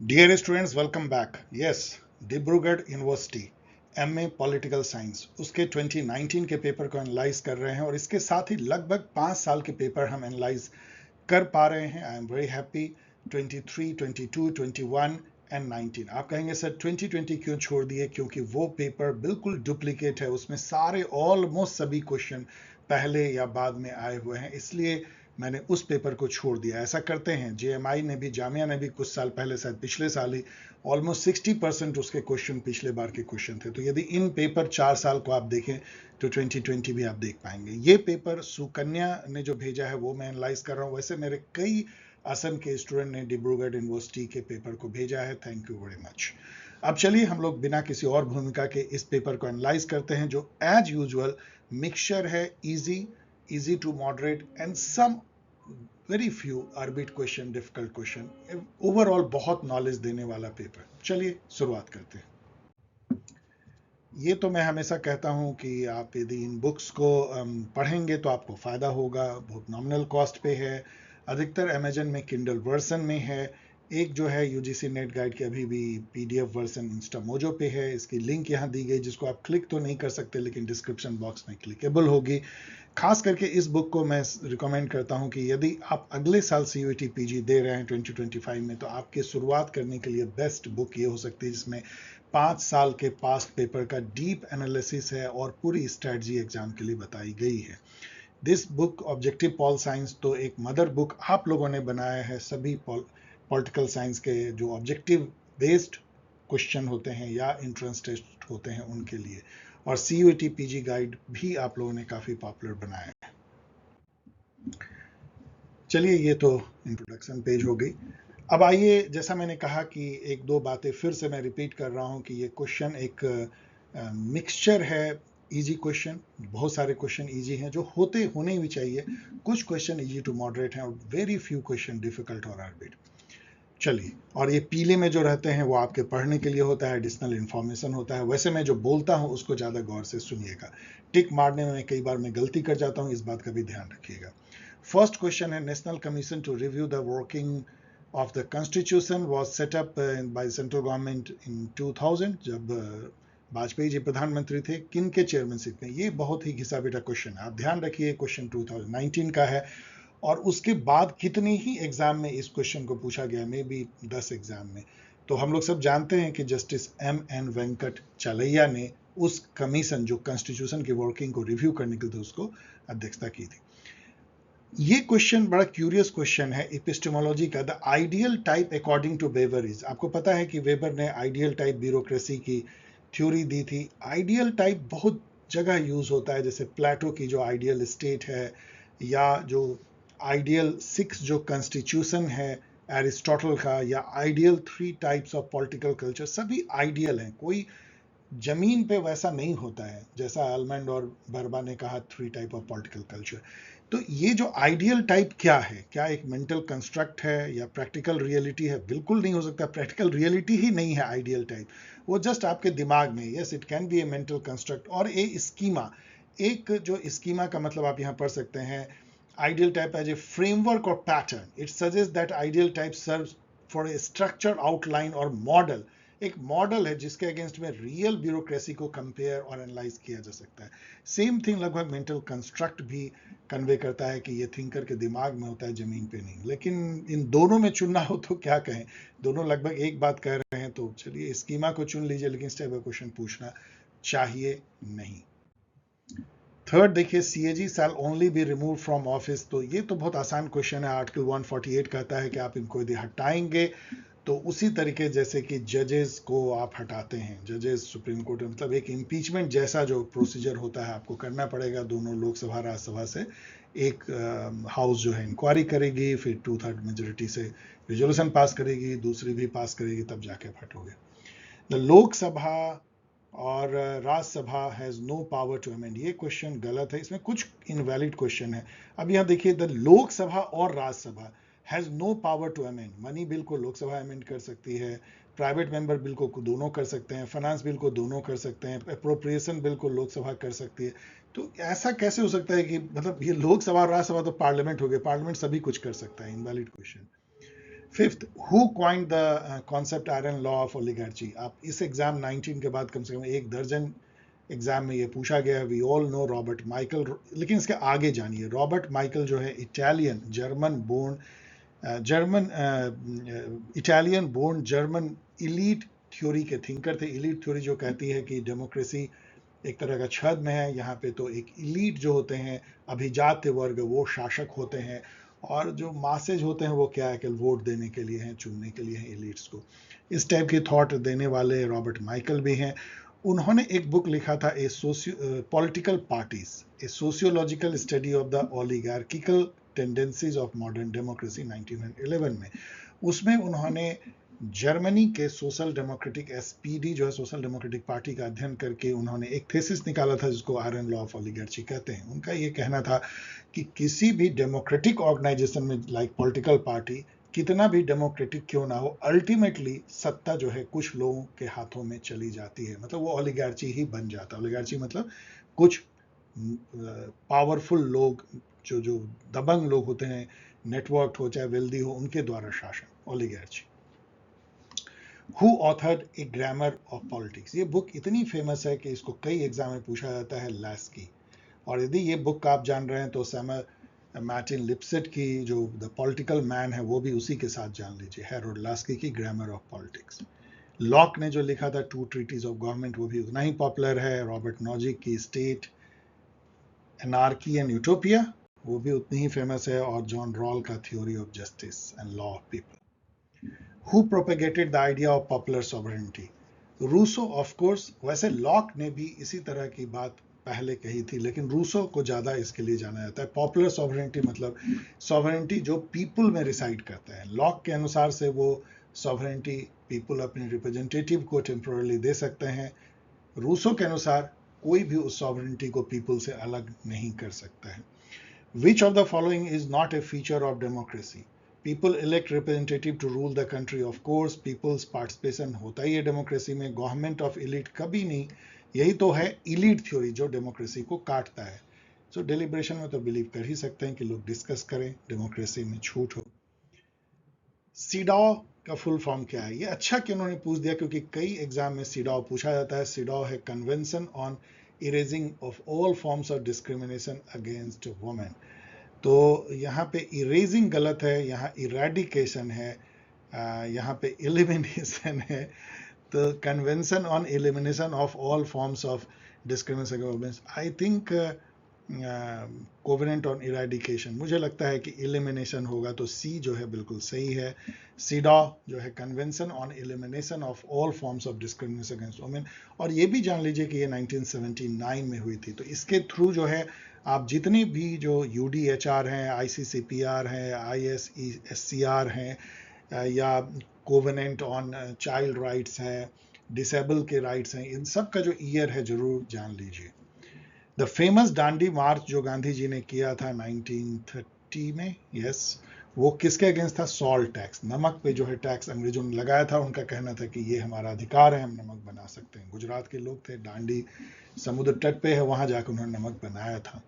Dear students, welcome back. Yes, Dibrugarh university MA political science उसके 2019 के paper को analyse कर रहे हैं और इसके साथ ही लगभग 5 साल के पेपर हम एनालाइज कर पा रहे हैं। I am very happy. 23, 22, 21 and 19। आप कहेंगे सर 2020 क्यों छोड़ दिए? क्योंकि वो पेपर बिल्कुल डुप्लीकेट है, उसमें सारे ऑलमोस्ट सभी क्वेश्चन पहले या बाद में आए हुए हैं, इसलिए मैंने उस पेपर को छोड़ दिया। ऐसा करते हैं, जेएमआई ने भी, जामिया ने भी कुछ साल पहले, शायद पिछले साल ही, ऑलमोस्ट 60% उसके क्वेश्चन पिछले बार के क्वेश्चन थे। तो यदि इन पेपर 4 साल को आप देखें तो 2020 भी आप देख पाएंगे। ये पेपर सुकन्या ने जो भेजा है वो मैं एनालाइज कर रहा हूँ। वैसे मेरे कई असम के स्टूडेंट ने डिब्रूगढ़ यूनिवर्सिटी के पेपर को भेजा है। Thank you very much. अब चलिए हम लोग बिना किसी और भूमिका के इस पेपर को एनालाइज करते हैं, जो एज यूजुअल मिक्सचर है, easy to moderate and some very few arbit question, difficult question. Overall बहुत नॉलेज देने वाला पेपर। चलिए शुरुआत करते हैं। ये तो मैं हमेशा कहता हूँ कि आप यदि इन बुक्स को पढ़ेंगे तो आपको फ़ायदा होगा। बहुत नॉमिनल कॉस्ट पे है, अधिकतर अमेजन में किंडल वर्जन में है। एक जो है यूजीसी नेट गाइड की अभी भी पीडीएफ वर्जन इंस्टामोजो पे है। इसकी लिंक यहाँ दी गई, जिसको आप क्लिक तो नहीं कर सकते लेकिन डिस्क्रिप्शन बॉक्स में क्लिकेबल होगी। खास करके इस बुक को मैं रिकमेंड करता हूं कि यदि आप अगले साल सीयूईटी पीजी दे रहे हैं 2025 में, तो आपके शुरुआत करने के लिए बेस्ट बुक ये हो सकती है, जिसमें 5 साल के पास्ट पेपर का डीप एनालिसिस है और पूरी स्ट्रेटजी एग्जाम के लिए बताई गई है। This book objective pol science तो एक मदर बुक आप लोगों ने बनाया है सभी पॉलिटिकल साइंस के जो ऑब्जेक्टिव बेस्ड क्वेश्चन होते हैं या एंट्रेंस टेस्ट होते हैं उनके लिए। और सीयूईटी पीजी गाइड भी आप लोगों ने काफी पॉपुलर बनाया है। चलिए, ये तो इंट्रोडक्शन पेज हो गई। अब आइए, जैसा मैंने कहा कि एक दो बातें फिर से मैं रिपीट कर रहा हूं कि ये क्वेश्चन एक मिक्सचर है। इजी क्वेश्चन, बहुत सारे क्वेश्चन इजी हैं जो होने भी चाहिए। कुछ क्वेश्चन इजी टू मॉडरेट हैं और वेरी फ्यू क्वेश्चन डिफिकल्ट और आर्बिट। चलिए, और ये पीले में जो रहते हैं वो आपके पढ़ने के लिए होता है, एडिशनल इन्फॉर्मेशन होता है। वैसे मैं जो बोलता हूँ उसको ज़्यादा गौर से सुनिएगा। टिक मारने में कई बार मैं गलती कर जाता हूँ, इस बात का भी ध्यान रखिएगा। फर्स्ट क्वेश्चन है, national commission to review the working of the constitution was set up by central government in 2000, जब वाजपेयी जी प्रधानमंत्री थे, किन के चेयरमैनशिप में? ये बहुत ही घिसा पिटा क्वेश्चन है, आप ध्यान रखिए। क्वेश्चन 2019 का है और उसके बाद कितने ही एग्जाम में इस क्वेश्चन को पूछा गया, मे बी 10 एग्जाम में। तो हम लोग सब जानते हैं कि जस्टिस एम.एन. वेंकट चलैया ने उस कमीशन जो कॉन्स्टिट्यूशन की वर्किंग को रिव्यू करने के लिए उसको अध्यक्षता की थी। ये क्वेश्चन बड़ा क्यूरियस क्वेश्चन है एपिस्टेमोलॉजी का। The ideal type according to Weber is, आपको पता है कि वेबर ने आइडियल टाइप ब्यूरोक्रेसी की थ्योरी दी थी। आइडियल टाइप बहुत जगह यूज होता है, जैसे प्लेटो की जो आइडियल स्टेट है, या जो आइडियल 6 जो कॉन्स्टिट्यूशन है एरिस्टोटल का, या ideal 3 types of political culture, सभी आइडियल हैं। कोई जमीन पे वैसा नहीं होता है, जैसा आलमंड और बर्बा ने कहा 3 टाइप ऑफ पॉलिटिकल कल्चर। तो ये जो आइडियल टाइप क्या है? क्या एक मेंटल कंस्ट्रक्ट है या प्रैक्टिकल रियलिटी है? बिल्कुल नहीं हो सकता, प्रैक्टिकल रियलिटी ही नहीं है आइडियल टाइप। वो जस्ट आपके दिमाग में, yes it can be A mental construct और ए स्कीमा। एक जो स्कीमा का मतलब आप यहाँ पढ़ सकते हैं, ideal type as a framework or pattern. It suggest that ideal type serve for a structure, outline or model. एक मॉडल है जिसके अगेंस्ट में रियल ब्यूरोक्रेसी को कंपेयर और एनालाइज किया जा सकता है। सेम थिंग लगभग मेंटल कंस्ट्रक्ट भी कन्वे करता है कि ये थिंकर के दिमाग में होता है, जमीन पे नहीं। लेकिन इन दोनों में चुनना हो तो क्या कहें, दोनों लगभग एक बात कह रहे हैं। तो चलिए स्कीमा को चुन लीजिए, लेकिन इस टाइप का क्वेश्चन पूछना चाहिए नहीं। थर्ड देखिए, CAG shall only be remove from office. तो ये तो बहुत आसान क्वेश्चन है। आर्टिकल 148 कहता है कि आप इनको यदि हटाएंगे तो उसी तरीके जैसे कि जजेस को आप हटाते हैं, जजेस सुप्रीम कोर्ट, मतलब एक इम्पीचमेंट जैसा जो प्रोसीजर होता है आपको करना पड़ेगा। दोनों लोकसभा राज्यसभा से एक हाउस जो है इंक्वायरी करेगी, फिर 2/3 मेजोरिटी से रेजोल्यूशन पास करेगी, दूसरी भी पास करेगी, तब जाके हटोगे। द लोकसभा और Rajya Sabha has no power to amend. ये क्वेश्चन गलत है, इसमें कुछ इनवैलिड क्वेश्चन है। अब यहाँ देखिए, द लोकसभा और Rajya Sabha has no power to amend. Money bill को लोकसभा अमेंड कर सकती है, प्राइवेट मेंबर बिल को दोनों कर सकते हैं, फाइनेंस बिल को दोनों कर सकते हैं, अप्रोप्रिएशन बिल को लोकसभा कर सकती है। तो ऐसा कैसे हो सकता है कि मतलब ये लोकसभा और राज्यसभा तो पार्लियामेंट हो गए, पार्लियामेंट सभी कुछ कर सकता है। Invalid question. Fifth, who coined the concept iron law of oligarchy. आप इस एग्जाम 19 के बाद कम से कम एक दर्जन एग्जाम में ये पूछा गया है। We all know Robert Michael, लेकिन इसके आगे जानिए। रॉबर्ट माइकल जो है Italian born German elite theory के थिंकर थे। इलीट थ्योरी जो कहती है कि डेमोक्रेसी एक तरह का छद्म है, यहाँ पे तो एक इलीट जो होते हैं अभिजात्य वर्ग वो शासक होते हैं, और जो मासेज होते हैं वो क्या है कि वोट देने के लिए हैं, चुनने के लिए हैं इलीट्स को। इस टाइप की थॉट देने वाले रॉबर्ट माइकल भी हैं। उन्होंने एक बुक लिखा था political parties, a sociological study of the oligarchical tendencies of modern democracy 1911 में। उसमें उन्होंने जर्मनी के सोशल डेमोक्रेटिक एसपीडी जो है सोशल डेमोक्रेटिक पार्टी का अध्ययन करके उन्होंने एक थीसिस निकाला था जिसको आयरन लॉ ऑफ ओलिगार्ची कहते हैं। उनका ये कहना था कि किसी भी डेमोक्रेटिक ऑर्गेनाइजेशन में लाइक पॉलिटिकल पार्टी कितना भी डेमोक्रेटिक क्यों ना हो, अल्टीमेटली सत्ता जो है कुछ लोगों के हाथों में चली जाती है, मतलब वो ओलिगार्ची ही बन जाता है। ओलिगार्ची मतलब कुछ पावरफुल लोग, जो दबंग लोग होते हैं, नेटवर्क हो चाहे वेल्दी हो, उनके द्वारा शासन, oligarchy. Who authored a grammar of politics. ये बुक इतनी फेमस है कि इसको कई एग्जाम में पूछा जाता है, लास्की। और यदि ये बुक आप जान रहे हैं तो सैमुअल मार्टिन लिपसेट की जो द पॉलिटिकल मैन है वो भी उसी के साथ जान लीजिए, हैरोल्ड लास्की की ग्रामर ऑफ पॉलिटिक्स। लॉक ने जो लिखा था टू ट्रीटीज ऑफ गवर्नमेंट वो भी उतना ही पॉपुलर है। रॉबर्ट नॉजिक की स्टेट, एनार्की एंड यूटोपिया वो भी उतनी ही फेमस है। और जॉन रॉल का theory of justice and law of people. Who propagated the idea of popular sovereignty? Rousseau of course. वैसे लॉक ने भी इसी तरह की बात पहले कही थी, लेकिन रूसो को ज्यादा इसके लिए जाना जाता है। पॉपुलर सॉवरेंटी मतलब सॉवरेंटी जो पीपल में रिसाइड करता है। लॉक के अनुसार से वो सॉवरेंटी पीपल अपने रिप्रेजेंटेटिव को टेम्पोरली दे सकते हैं। रूसो के अनुसार कोई भी उस सॉवरेंटी को पीपल से अलग नहीं कर सकता है। Which of the following is not a feature of democracy? People elect representative to rule the country. Of course, people's participation होता ही है डेमोक्रेसी में। गवर्नमेंट ऑफ इलीट कभी नहीं। यही तो है इलीट थ्योरी जो डेमोक्रेसी को काटता है। सो डेलिब्रेशन में तो बिलीव कर ही सकते हैं कि लोग डिस्कस करें, डेमोक्रेसी में छूट हो। सीडाओ का फुल फॉर्म क्या है? ये अच्छा कि उन्होंने पूछ दिया, क्योंकि कई एग्जाम में सीडाओ पूछा जाता है। सीडाओ है convention on erasing of all forms of discrimination against women. तो यहाँ पे इरेजिंग गलत है, यहाँ इरेडिकेशन है, यहाँ पे एलिमिनेशन है। तो convention on elimination of all forms of discrimination against women, I think covenant on eradication, मुझे लगता है कि एलिमिनेशन होगा, तो सी जो है बिल्कुल सही है। सीडॉ जो है convention on elimination of all forms of discrimination against women. और ये भी जान लीजिए कि ये 1979 में हुई थी। तो इसके थ्रू जो है आप जितनी भी जो यूडीएचआर हैं, आईसीसीपीआर हैं, आईएससीआर हैं, या कोवेनेंट ऑन चाइल्ड राइट्स है, डिसेबल के राइट्स हैं, इन सब का जो ईयर है जरूर जान लीजिए। द फेमस डांडी मार्च जो गांधी जी ने किया था 1930 में, यस, वो किसके अगेंस्ट था? सॉल्ट टैक्स, नमक पे जो है टैक्स अंग्रेजों ने लगाया था। उनका कहना था कि ये हमारा अधिकार है, हम नमक बना सकते हैं। गुजरात के लोग थे, डांडी समुद्र तट पे है, वहां जाकर उन्होंने नमक बनाया था।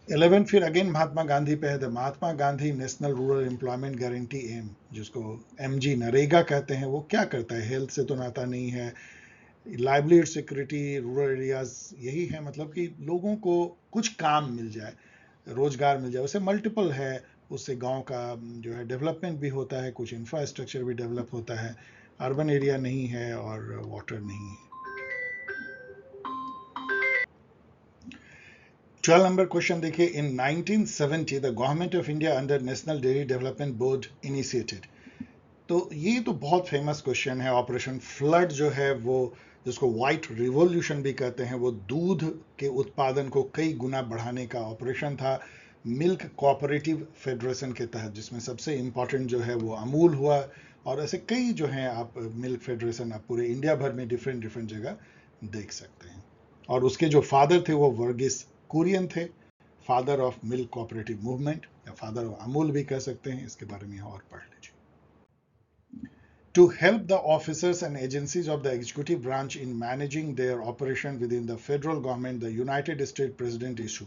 11 फिर अगेन महात्मा गांधी पे है। The Mahatma Gandhi national rural employment guarantee एम, जिसको एमजी नरेगा कहते हैं, वो क्या करता है? हेल्थ से तो नाता नहीं है, लाइवलीहुड सिक्योरिटी, रूरल एरियाज, यही है, मतलब कि लोगों को कुछ काम मिल जाए, रोजगार मिल जाए। वैसे मल्टीपल है, उससे गांव का जो है डेवलपमेंट भी होता है, कुछ इंफ्रास्ट्रक्चर भी डेवलप होता है। अर्बन एरिया नहीं है और वाटर नहीं है। 12 नंबर क्वेश्चन देखिए। इन 1970 the government of India under national dairy development board initiated. तो ये तो बहुत फेमस क्वेश्चन है। ऑपरेशन फ्लड जो है वो, जिसको व्हाइट रिवॉल्यूशन भी कहते हैं, वो दूध के उत्पादन को कई गुना बढ़ाने का ऑपरेशन था मिल्क कोऑपरेटिव फेडरेशन के तहत, जिसमें सबसे इंपॉर्टेंट जो है वो अमूल हुआ। और ऐसे कई जो हैं आप मिल्क फेडरेशन आप पूरे इंडिया भर में डिफरेंट डिफरेंट जगह देख सकते हैं। और उसके जो फादर थे वो वर्गीस कुरियन थे, father of milk cooperative movement, या फादर ऑफ अमूल भी कह सकते हैं। इसके बारे में और पढ़ लीजिए। To help the officers and agencies of the executive branch in managing their operation within the federal government, the United States President issue.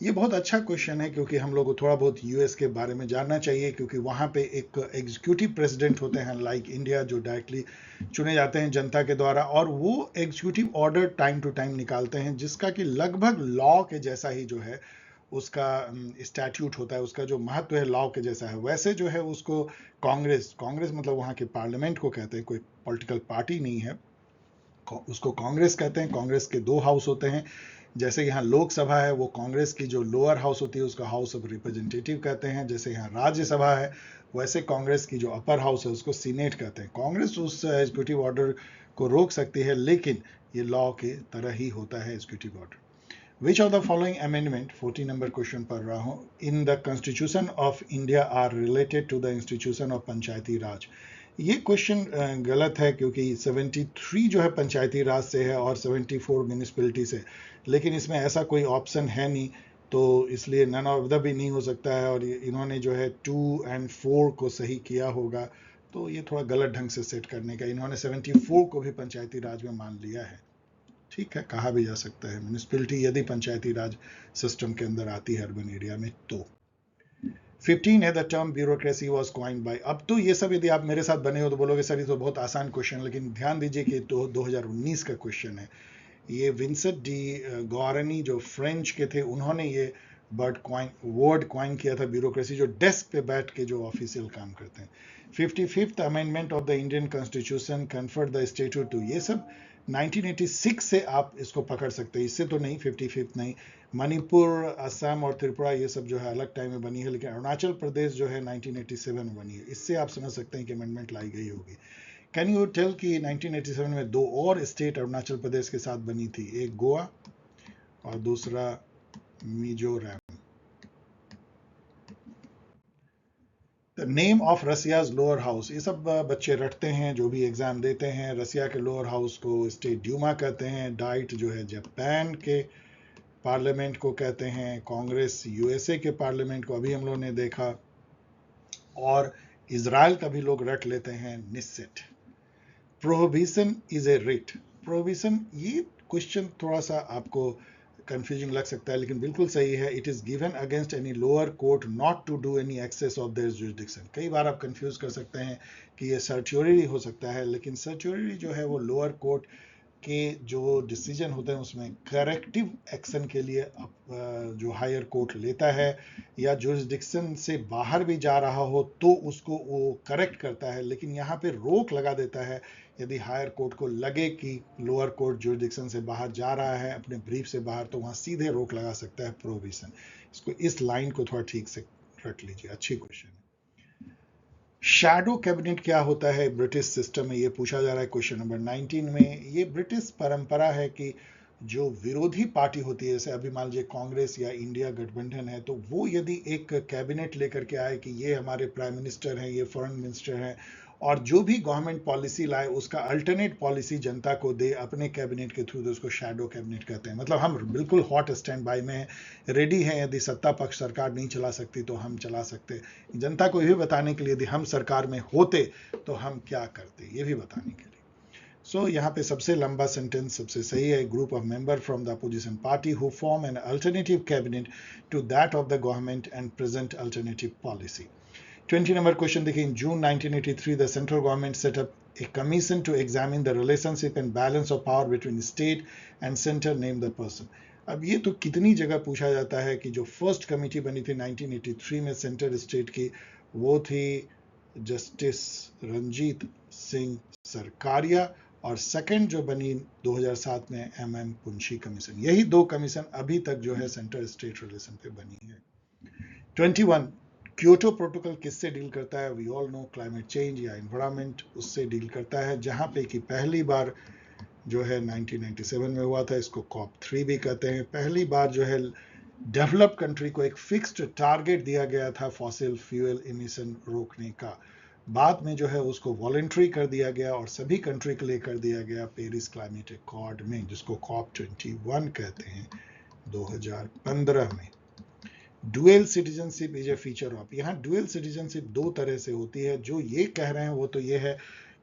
ये बहुत अच्छा क्वेश्चन है क्योंकि हम लोग को थोड़ा बहुत यूएस के बारे में जानना चाहिए, क्योंकि वहाँ पे एक एग्जीक्यूटिव प्रेसिडेंट होते हैं लाइक इंडिया, जो डायरेक्टली चुने जाते हैं जनता के द्वारा, और वो executive order time to time निकालते हैं, जिसका कि लगभग लॉ के जैसा ही जो है उसका स्टैट्यूट होता है, उसका जो महत्व है लॉ के जैसा है। वैसे जो है उसको कांग्रेस कांग्रेस मतलब वहाँ के पार्लियामेंट को कहते हैं, कोई पॉलिटिकल पार्टी नहीं है, उसको कांग्रेस कहते हैं। कांग्रेस के दो हाउस होते हैं, जैसे यहाँ लोकसभा है वो कांग्रेस की जो लोअर हाउस होती है उसको हाउस ऑफ रिप्रेजेंटेटिव कहते हैं। जैसे यहाँ राज्यसभा है वैसे कांग्रेस की जो अपर हाउस है उसको सीनेट कहते हैं। कांग्रेस उस एग्जीक्यूटिव ऑर्डर को रोक सकती है, लेकिन ये लॉ के तरह ही होता है executive order. Which of the following amendment, 14 number question पढ़ रहा हूँ, in the Constitution of India are related to the institution of पंचायती राज? ये क्वेश्चन गलत है क्योंकि 73 जो है पंचायती राज से है और 74 म्यूनिसिपैलिटी से, लेकिन इसमें ऐसा कोई ऑप्शन है नहीं, तो इसलिए नन ऑफ द भी नहीं हो सकता है, और इन्होंने जो है 2 और 4 को सही किया होगा, तो ये थोड़ा गलत ढंग से सेट करने का, इन्होंने 74 को भी पंचायती राज में मान लिया है। ठीक है, कहा भी जा सकता है म्यूनिसिपैलिटी यदि पंचायती राज सिस्टम के अंदर आती है अर्बन एरिया में तो। 15 है, the term bureaucracy was coined bye. अब तो ये सब यदि आप मेरे साथ बने हो तो बोलोगे सर ये तो बहुत आसान क्वेश्चन, लेकिन ध्यान दीजिए कि तो 2019 का क्वेश्चन है। ये विंसेंट डी गॉरनी जो फ्रेंच के थे, उन्होंने ये वर्ड क्वाइन किया था ब्यूरोक्रेसी, जो डेस्क पे बैठ के जो ऑफिशियल काम करते हैं। 55th amendment of the Indian constitution conferred the statute to, ये सब 1986 से आप इसको पकड़ सकते हैं, इससे तो नहीं, 55th नहीं। मणिपुर, असम और त्रिपुरा ये सब जो है अलग टाइम में बनी है, लेकिन अरुणाचल प्रदेश जो है 1987 में बनी है, इससे आप समझ सकते हैं कि अमेंडमेंट लाई गई होगी। कैन यू टेल कि 1987 में दो और स्टेट अरुणाचल प्रदेश के साथ बनी थी, एक गोवा और दूसरा Mizoram. The name of Russia's lower house, ये सब बच्चे रटते हैं जो भी एग्जाम देते हैं। रसिया के लोअर हाउस को स्टेट ड्यूमा कहते हैं। डाइट जो है जापान के पार्लियामेंट को कहते हैं। कांग्रेस यूएसए के पार्लियामेंट को अभी हम लोगों ने देखा, और इजराइल का भी लोग रट लेते हैं निस्सेट। Prohibition is a writ, prohibition, ये क्वेश्चन थोड़ा सा आपको कंफ्यूजिंग लग सकता है, लेकिन बिल्कुल सही है। It is given against any lower court not to do any excess of their jurisdiction. कई बार आप कंफ्यूज कर सकते हैं कि ये सर्ट्योरी हो सकता है, लेकिन सर्ट्योरी जो है वो लोअर कोर्ट के जो डिसीजन होते हैं उसमें करेक्टिव एक्शन के लिए जो हायर कोर्ट लेता है, या जुरिसडिक्शन से बाहर भी जा रहा हो तो उसको वो करेक्ट करता है, लेकिन यहाँ पे रोक लगा देता है यदि हायर कोर्ट को लगे कि लोअर कोर्ट जुरिसडिक्शन से बाहर जा रहा है, अपने ब्रीफ से बाहर, तो वहाँ सीधे रोक लगा सकता है प्रोविजन। इसको, इस लाइन को थोड़ा ठीक से रख लीजिए, अच्छी क्वेश्चन है। शैडो कैबिनेट क्या होता है ब्रिटिश सिस्टम में, ये पूछा जा रहा है क्वेश्चन नंबर 19 में। ये ब्रिटिश परंपरा है कि जो विरोधी पार्टी होती है, जैसे अभी मान लीजिए कांग्रेस या इंडिया गठबंधन है, तो वो यदि एक कैबिनेट लेकर के आए कि ये हमारे प्राइम मिनिस्टर हैं, ये फॉरेन मिनिस्टर हैं, और जो भी गवर्नमेंट पॉलिसी लाए उसका अल्टरनेट पॉलिसी जनता को दे अपने कैबिनेट के थ्रू, तो उसको शैडो कैबिनेट कहते हैं। मतलब हम बिल्कुल हॉट स्टैंड बाय में रेडी हैं, यदि सत्ता पक्ष सरकार नहीं चला सकती तो हम चला सकते, जनता को ये बताने के लिए यदि हम सरकार में होते तो हम क्या करते, ये भी बताने के लिए। सो यहाँ पे सबसे लंबा सेंटेंस सबसे सही है, group of member from the opposition party who form an alternative cabinet to that of the government and present alternative policy. 20 number question देखिए, in June 1983 the central government set up a commission to examine the relationship and balance of power between state and center, name the person। अब ये तो कितनी जगह पूछा जाता है कि जो फर्स्ट कमेटी बनी थी 1983 में सेंटर स्टेट की, वो थी जस्टिस रंजीत सिंह सरकारिया, और सेकंड जो बनी 2007 में MM पुंशी कमीशन। यही दो कमीशन अभी तक जो है सेंटर स्टेट रिलेशन पे बनी है। 21 क्योटो प्रोटोकॉल किससे डील करता है? We all know climate change या एनवायरमेंट, उससे डील करता है, जहां पे कि पहली बार जो है 1997 में हुआ था। इसको COP3 भी कहते हैं। पहली बार जो है डेवलप्ड कंट्री को एक फिक्स्ड टारगेट दिया गया था फॉसिल फ्यूल इमिशन रोकने का। बाद में जो है उसको वॉलंटरी कर दिया गया और सभी कंट्री के लिए कर दिया गया पेरिस क्लाइमेट अकॉर्ड में, जिसको COP21 कहते हैं 2015 में। Dual citizenship is a feature of, यहाँ डुअल सिटीजनशिप दो तरह से होती है। जो ये कह रहे हैं वो तो ये है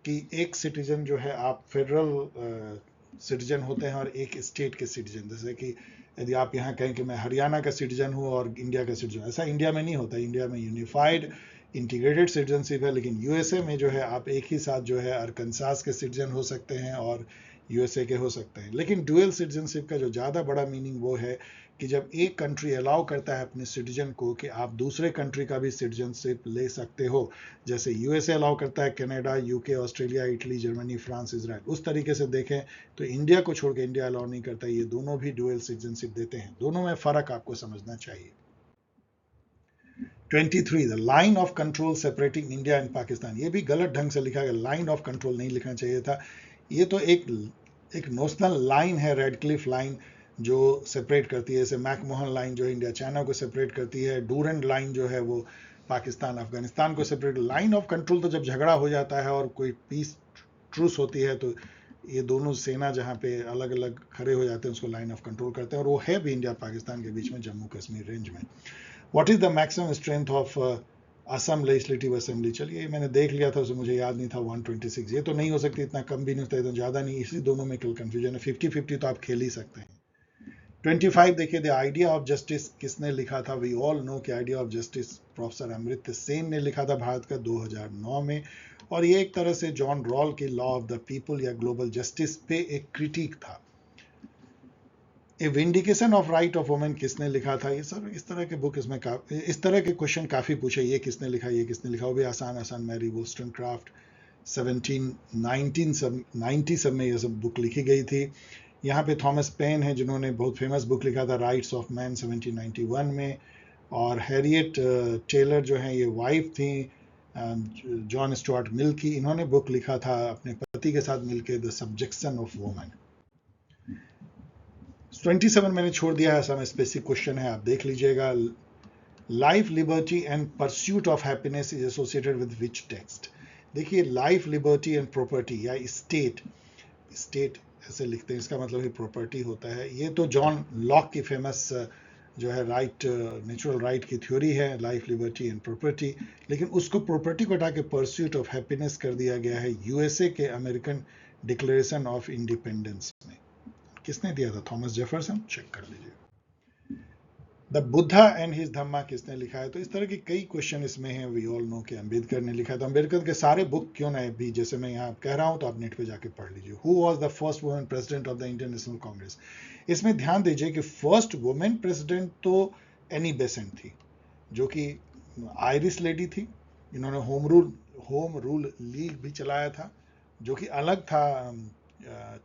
कि एक सिटीजन जो है आप फेडरल सिटीजन होते हैं और एक स्टेट के सिटीजन। जैसे कि यदि आप यहाँ कहें कि मैं हरियाणा का सिटीजन हूँ और इंडिया का सिटीजन, ऐसा इंडिया में नहीं होता। इंडिया में यूनिफाइड इंटीग्रेटेड सिटीजनशिप है, लेकिन यूएसए में जो है आप एक ही साथ जो है अरकानसास के सिटीजन हो सकते हैं और यूएसए के हो सकते हैं। लेकिन डुअल सिटीजनशिप का जो ज़्यादा बड़ा मीनिंग वो है कि जब एक कंट्री अलाउ करता है अपने सिटीजन को कि आप दूसरे कंट्री का भी सिटीजनशिप ले सकते हो, जैसे यूएसए अलाउ करता है Canada, UK, Australia, Italy, Germany, France, Israel, उस तरीके से देखें तो इंडिया को छोड़ के इंडिया अलाउ नहीं करता। ये दोनों भी डुअल सिटीजनशिप देते हैं। दोनों में फर्क आपको समझना चाहिए। 23, the line of control separating India and Pakistan. ये भी गलत ढंग से लिखा गया, लाइन ऑफ कंट्रोल नहीं लिखना चाहिए था। ये तो एक नोशनल लाइन है, रेड क्लिफ लाइन, जो सेपरेट करती है। जैसे मैकमोहन लाइन जो इंडिया चाइना को सेपरेट करती है, डूरंड लाइन जो है वो पाकिस्तान अफगानिस्तान को सेपरेट। लाइन ऑफ कंट्रोल तो जब झगड़ा हो जाता है और कोई पीस ट्रूस होती है तो ये दोनों सेना जहाँ पे अलग अलग खड़े हो जाते हैं उसको लाइन ऑफ कंट्रोल करते हैं, और वो है भी इंडिया पाकिस्तान के बीच में जम्मू कश्मीर रेंज में। What is the maximum strength of Assam legislative assembly? चलिए मैंने देख लिया था, उसे मुझे याद नहीं था। 126। ये तो नहीं हो सकती, इतना कम भी नहीं होता, इतना ज़्यादा नहीं, इसी दोनों में कल कन्फ्यूजन है। 50-50 तो आप खेल ही सकते हैं। 25 देखिए, द आइडिया ऑफ जस्टिस किसने लिखा था? वी ऑल नो कि idea of justice professor Amartya Sen ने लिखा था भारत का 2009 में, और ये एक तरह से जॉन रॉल की लॉ ऑफ द पीपल या ग्लोबल जस्टिस पे एक क्रिटिक था। A vindication of right of women किसने लिखा था? ये सब इस तरह के बुक इसमें इस तरह के क्वेश्चन काफ़ी पूछे, ये किसने लिखा, ये किसने लिखा, वो भी आसान आसान। मैरी वोllstonecraft 1790 सब में ये सब बुक लिखी गई थी। यहाँ पे थॉमस पेन है जिन्होंने बहुत फेमस बुक लिखा था राइट्स ऑफ मैन 1791 में, और हैरियट टेलर जो है ये वाइफ थी जॉन स्टुअर्ट मिल की, इन्होंने बुक लिखा था अपने पति के साथ मिलकर, द सब्जेक्शन ऑफ वुमेन। 27 मैंने छोड़ दिया है, सब स्पेसिफिक क्वेश्चन है, आप देख लीजिएगा। Life, liberty and pursuit of happiness is associated with which text? देखिए, लाइफ, लिबर्टी एंड प्रॉपर्टी या स्टेट ऐसे लिखते हैं, इसका मतलब ही प्रॉपर्टी होता है। ये तो जॉन लॉक की फेमस जो है राइट, नेचुरल राइट की थ्योरी है, लाइफ, लिबर्टी एंड प्रॉपर्टी। लेकिन उसको प्रॉपर्टी को हटा के परस्यूट ऑफ हैप्पीनेस कर दिया गया है यूएसए के अमेरिकन डिक्लेरेशन ऑफ इंडिपेंडेंस में। किसने दिया था? Thomas Jefferson. चेक कर लीजिए। द बुद्धा एंड हिज धम्मा किसने लिखा है? तो इस तरह के कई क्वेश्चन इसमें हैं। वी ऑल नो कि अंबेडकर ने लिखा है, तो अंबेडकर के सारे बुक क्यों ना भी जैसे मैं यहाँ कह रहा हूँ तो आप नेट पे जाके पढ़ लीजिए। Who was the first women president of the Indian national Congress? इसमें ध्यान दीजिए कि फर्स्ट वुमेन प्रेसिडेंट तो एनी बेसेंट थी, जो कि आयरिश लेडी थी। इन्होंने होम रूल लीग भी चलाया था, जो कि अलग था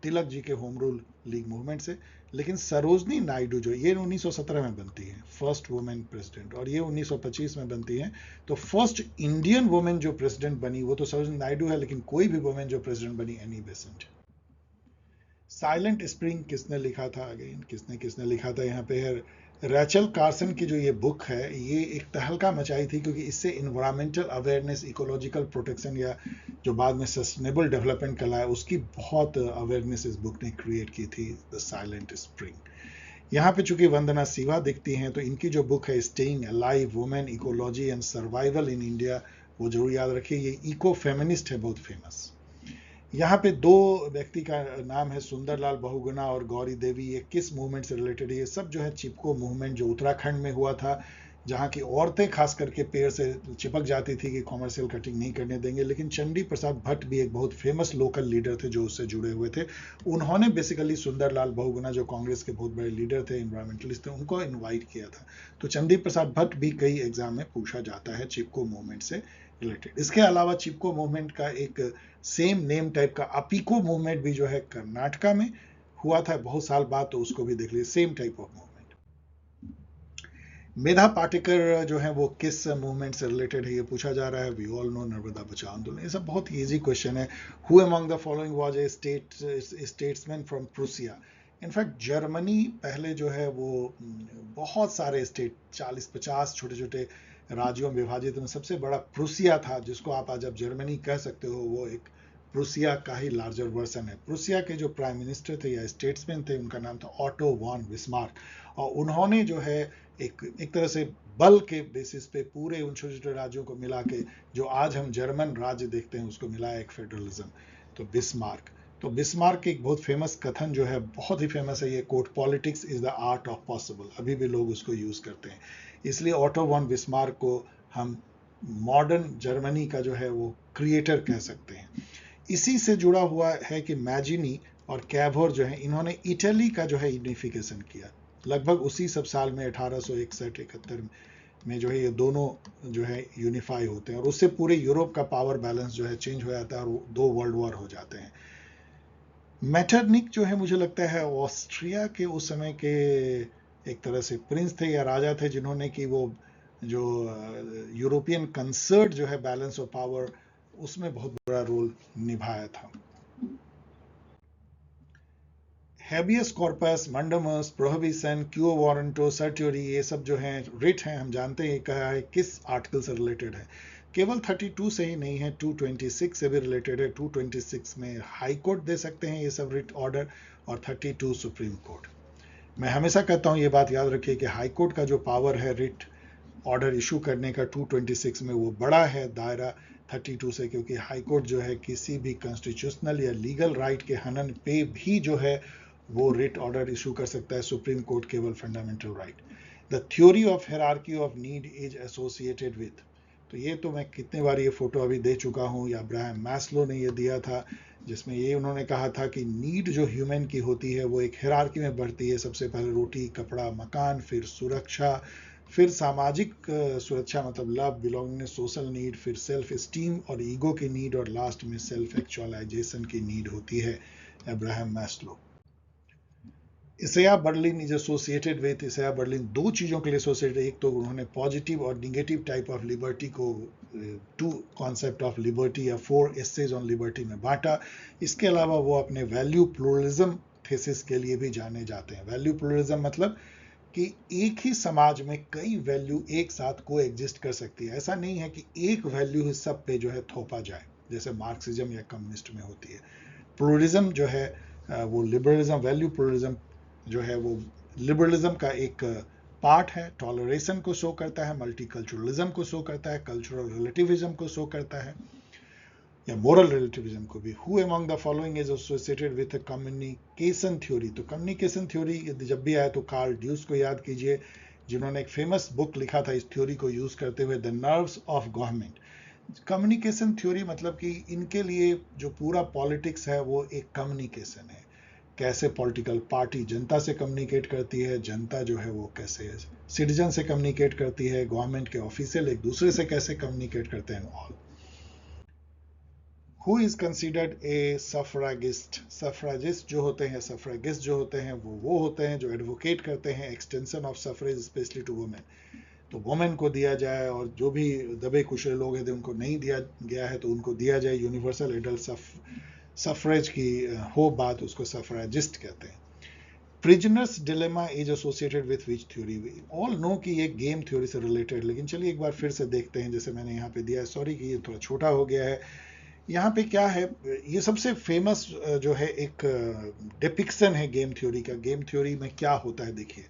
तिलक जी के होम रूल लीग मूवमेंट से। लेकिन सरोजनी नायडू जो ये 1917 में बनती है फर्स्ट वुमेन प्रेसिडेंट, और ये 1925 में बनती है। तो फर्स्ट इंडियन वुमेन जो प्रेसिडेंट बनी वो तो सरोजनी नायडू है, लेकिन कोई भी वुमेन जो प्रेसिडेंट बनी एनी बेसेंट। साइलेंट स्प्रिंग किसने लिखा था? अगेन किसने लिखा था? यहाँ पे है रैचल कार्सन की जो ये बुक है, ये एक तहलका मचाई थी, क्योंकि इससे इन्वायरमेंटल अवेयरनेस, इकोलॉजिकल प्रोटेक्शन या जो बाद में सस्टेनेबल डेवलपमेंट कहलाया, उसकी बहुत अवेयरनेस इस बुक ने क्रिएट की थी, द साइलेंट स्प्रिंग। यहाँ पे चूंकि वंदना सिवा दिखती हैं, तो इनकी जो बुक है staying alive, women, ecology and survival in India, वो जरूर याद रखिए। ये इको फेमिनिस्ट है, बहुत फेमस। यहाँ पे दो व्यक्ति का नाम है, सुंदरलाल बहुगुणा और गौरी देवी। ये किस मूवमेंट से रिलेटेड है? ये सब जो है चिपको मूवमेंट जो उत्तराखंड में हुआ था, जहाँ की औरतें खास करके पेड़ से चिपक जाती थी कि कॉमर्शियल कटिंग नहीं करने देंगे। लेकिन चंडी प्रसाद भट्ट भी एक बहुत फेमस लोकल लीडर थे जो उससे जुड़े हुए थे। उन्होंने बेसिकली सुंदरलाल बहुगुणा जो कांग्रेस के बहुत बड़े लीडर थे, इन्वायरमेंटलिस्ट थे, उनको इन्वाइट किया था। तो चंडी प्रसाद भट्ट भी कई एग्जाम में पूछा जाता है चिपको मूवमेंट से रिलेटेड। इसके अलावा चिपको मूवमेंट का एक सेम नेम टाइप का अपीको मूवमेंट भी जो है कर्नाटका में हुआ था बहुत साल बाद, तो उसको भी देख लीजिए, सेम टाइप ऑफ मूवमेंट। मेधा पाटेकर जो है वो किस मूवमेंट से रिलेटेड है, ये पूछा जा रहा है। वी ऑल नो नर्मदा बचाओ आंदोलन। ये सब बहुत इजी क्वेश्चन है। Who among the following was a statesman from Prussia? In fact Germany पहले जो है वो बहुत सारे स्टेट, 40-50 छोटे छोटे राज्यों में विभाजित में सबसे बड़ा प्रूसिया था, जिसको आप आज अब जर्मनी कह सकते हो। वो एक प्रूसिया का ही लार्जर वर्सन है। प्रूसिया के जो प्राइम मिनिस्टर थे या स्टेट्समैन थे, उनका नाम था ऑटो वॉन बिस्मार्क, और उन्होंने जो है एक तरह से बल के बेसिस पे पूरे उन छोटे छोटे राज्यों को मिला के जो आज हम जर्मन राज्य देखते हैं उसको मिलाया एक फेडरलिज्म। तो बिस्मार्क तो बिस्मार्क की एक बहुत फेमस कथन जो है, बहुत ही फेमस है ये quote, politics is the art of possible, अभी भी लोग उसको यूज करते हैं। इसलिए ऑटो वॉन बिस्मार्क को हम मॉडर्न जर्मनी का जो है वो क्रिएटर कह सकते हैं। इसी से जुड़ा हुआ है कि मैजिनी और कैवोर जो है, इन्होंने इटली का जो है यूनिफिकेशन किया लगभग उसी सब साल में 1861-71 में जो है ये दोनों जो है यूनिफाई होते हैं, और उससे पूरे यूरोप का पावर बैलेंस जो है चेंज हो जाता है और 2 वर्ल्ड वॉर हो जाते हैं। मेटरनिक जो है मुझे लगता है ऑस्ट्रिया के उस समय के एक तरह से प्रिंस थे या राजा थे, जिन्होंने कि वो जो यूरोपियन कंसर्ट जो है बैलेंस ऑफ पावर, उसमें बहुत बड़ा रोल निभाया था। Habeas corpus, mandamus, prohibition, quo warranto, certiorari, ये सब जो हैं रिट हैं, हम जानते हैं कहा है किस आर्टिकल से रिलेटेड है। केवल 32 से ही नहीं है, 226 से भी रिलेटेड है। 226 में हाई कोर्ट दे सकते हैं ये सब रिट ऑर्डर, और 32 सुप्रीम कोर्ट। मैं हमेशा कहता हूँ ये बात याद रखिए कि हाई कोर्ट का जो पावर है रिट ऑर्डर इशू करने का 226 में, वो बड़ा है दायरा 32 से, क्योंकि हाई कोर्ट जो है किसी भी कॉन्स्टिट्यूशनल या लीगल राइट के हनन पे भी जो है वो रिट ऑर्डर इशू कर सकता है। सुप्रीम कोर्ट केवल fundamental right. The theory of hierarchy of need is associated with, तो ये तो मैं कितने बार ये फोटो अभी दे चुका हूँ, या अब्राहम मैस्लो ने ये दिया था, जिसमें ये उन्होंने कहा था कि नीड जो ह्यूमन की होती है वो एक हायरार्की में बढ़ती है। सबसे पहले रोटी, कपड़ा, मकान, फिर सुरक्षा, फिर सामाजिक सुरक्षा मतलब लव, बिलोंगिंग, सोशल नीड, फिर सेल्फ स्टीम और ईगो की नीड, और लास्ट में सेल्फ एक्चुअलाइजेशन की नीड होती है। Abraham Maslow. Isaiah Berlin is associated with, Isaiah Berlin दो चीज़ों के लिए एसोसिएटेड, एक तो उन्होंने पॉजिटिव और निगेटिव टाइप ऑफ लिबर्टी को 2 कॉन्सेप्ट ऑफ लिबर्टी या 4 एसेज ऑन लिबर्टी में बांटा। इसके अलावा वो अपने वैल्यू प्लूरलिज्म थेसिस के लिए भी जाने जाते हैं। वैल्यू प्लूरलिज्म मतलब कि एक ही समाज में कई वैल्यू एक साथ को एग्जिस्ट कर सकती है। ऐसा नहीं है कि एक वैल्यू सब पे जो है थोपा जाए, जैसे मार्क्सिज्म या कम्युनिस्ट में होती है। प्लूरलिज्म जो है वो लिबरलिज्म, वैल्यू प्लूरलिज्म जो है वो लिबरलिज्म का एक पार्ट है। टॉलरेशन को शो करता है, मल्टीकल्चरलिज्म को शो करता है, कल्चरल रिलेटिविज्म को शो करता है, या मोरल रिलेटिविज्म को भी। Who among the following is associated with communication theory, तो कम्युनिकेशन थ्योरी जब भी आया तो कार्ल ड्यूस को याद कीजिए, जिन्होंने एक फेमस बुक लिखा था इस थ्योरी को यूज करते हुए, the nerves of government. Communication theory मतलब कि इनके लिए जो पूरा पॉलिटिक्स है वो एक कम्युनिकेशन है। कैसे पॉलिटिकल पार्टी जनता से कम्युनिकेट करती है, जनता जो है वो कैसे सिटीजन से कम्युनिकेट करती है, गवर्नमेंट के ऑफिशियल एक दूसरे से कैसे कम्युनिकेट करते हैं, all. Who is considered a suffragist, suffragist जो होते हैं, सफरागिस्ट जो होते हैं वो होते हैं जो एडवोकेट करते हैं extension of suffrage specially to women, तो वुमेन को दिया जाए, और जो भी दबे कुचले लोग हैं उनको नहीं दिया गया है तो उनको दिया जाए। यूनिवर्सल एडल्ट सफरेज की हो बात, उसको सफराजिस्ट कहते हैं। Prisoners dilemma is associated with which theory, all know कि ये गेम थ्योरी से रिलेटेड, लेकिन चलिए एक बार फिर से देखते हैं। जैसे मैंने यहाँ पे दिया है, सॉरी कि ये थोड़ा छोटा हो गया है। यहाँ पे क्या है, ये सबसे फेमस जो है एक डिपिक्शन है गेम थ्योरी का। गेम थ्योरी में क्या होता है देखिए,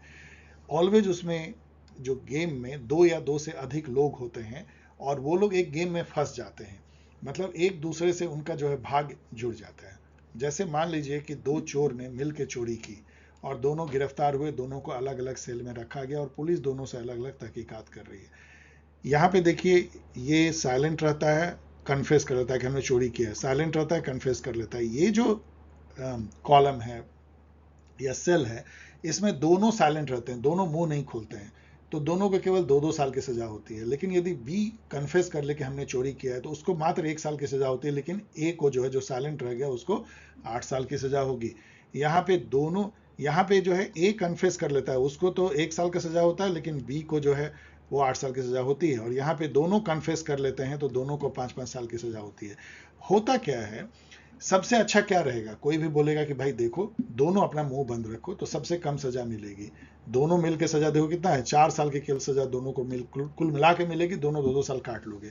ऑलवेज उसमें जो गेम में 2 या 2 से अधिक लोग होते हैं, और वो लोग एक गेम में फंस जाते हैं, मतलब एक दूसरे से उनका जो है भाग्य जुड़ जाता है। जैसे मान लीजिए कि 2 चोर ने मिल के चोरी की और दोनों गिरफ्तार हुए, दोनों को अलग अलग सेल में रखा गया और पुलिस दोनों से अलग अलग तहकीकात कर रही है। यहाँ पे देखिए ये साइलेंट रहता है, कन्फेस कर लेता है कि हमने चोरी किया है, साइलेंट रहता है, कन्फेस कर लेता है। ये जो कॉलम है या सेल है, इसमें दोनों साइलेंट रहते हैं, दोनों मुंह नहीं खोलते हैं, तो दोनों को केवल 2-2 साल की सजा होती है। लेकिन यदि बी कन्फेस कर ले कि हमने चोरी किया है तो उसको मात्र 1 साल की सजा होती है, लेकिन ए को जो है जो साइलेंट रह गया उसको 8 साल की सजा होगी। यहाँ पे दोनों, यहाँ पे जो है ए कन्फेस कर लेता है, उसको तो 1 साल का सजा होता है, लेकिन बी को जो है वो 8 साल की सजा होती है। और यहाँ पे दोनों कन्फेस कर लेते हैं तो दोनों को 5-5 साल की सजा होती है। होता क्या है, सबसे अच्छा क्या रहेगा, कोई भी बोलेगा कि भाई देखो दोनों अपना मुंह बंद रखो तो सबसे कम सजा मिलेगी। दोनों मिलकर सजा देखो कितना है, 4 साल की केवल सजा दोनों को कुल मिला के मिलेगी, दोनों 2-2 साल काट लोगे।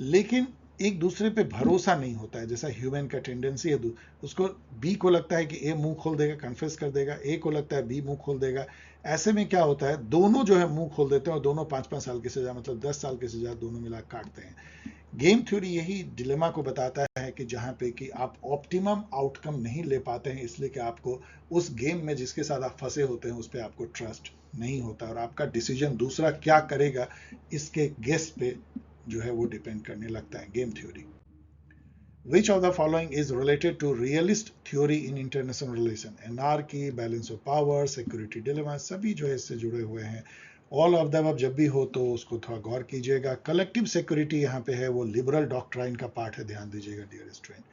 लेकिन एक दूसरे पे भरोसा नहीं होता है, जैसा ह्यूमन का टेंडेंसी है। उसको बी को लगता है कि ए मुंह खोल देगा, कन्फेस कर देगा, ए को लगता है बी मुंह खोल देगा। ऐसे में क्या होता है, दोनों जो है मुंह खोल देते हैं और दोनों 5-5 साल की सजा मतलब 10 साल की सजा दोनों मिला काटते हैं। गेम थ्योरी यही डिलेमा को बताता है कि जहां पे कि आप ऑप्टिमम आउटकम नहीं ले पाते हैं, इसलिए कि आपको उस गेम में जिसके साथ आप फंसे होते हैं उस पर आपको ट्रस्ट नहीं होता और आपका डिसीजन दूसरा क्या करेगा इसके गेस पे जो है वो डिपेंड करने लगता है game theory. Which of the following is related to realist theory in international relation? Anarchy, balance of power, security dilemma, सभी जो है इससे जुड़े हुए हैं। ऑल ऑफ द अब जब भी हो तो उसको थोड़ा गौर कीजिएगा। कलेक्टिव सिक्योरिटी यहाँ पे है, वो लिबरल डॉक्ट्राइन का पार्ट है, ध्यान दीजिएगा डियर स्टूडेंट।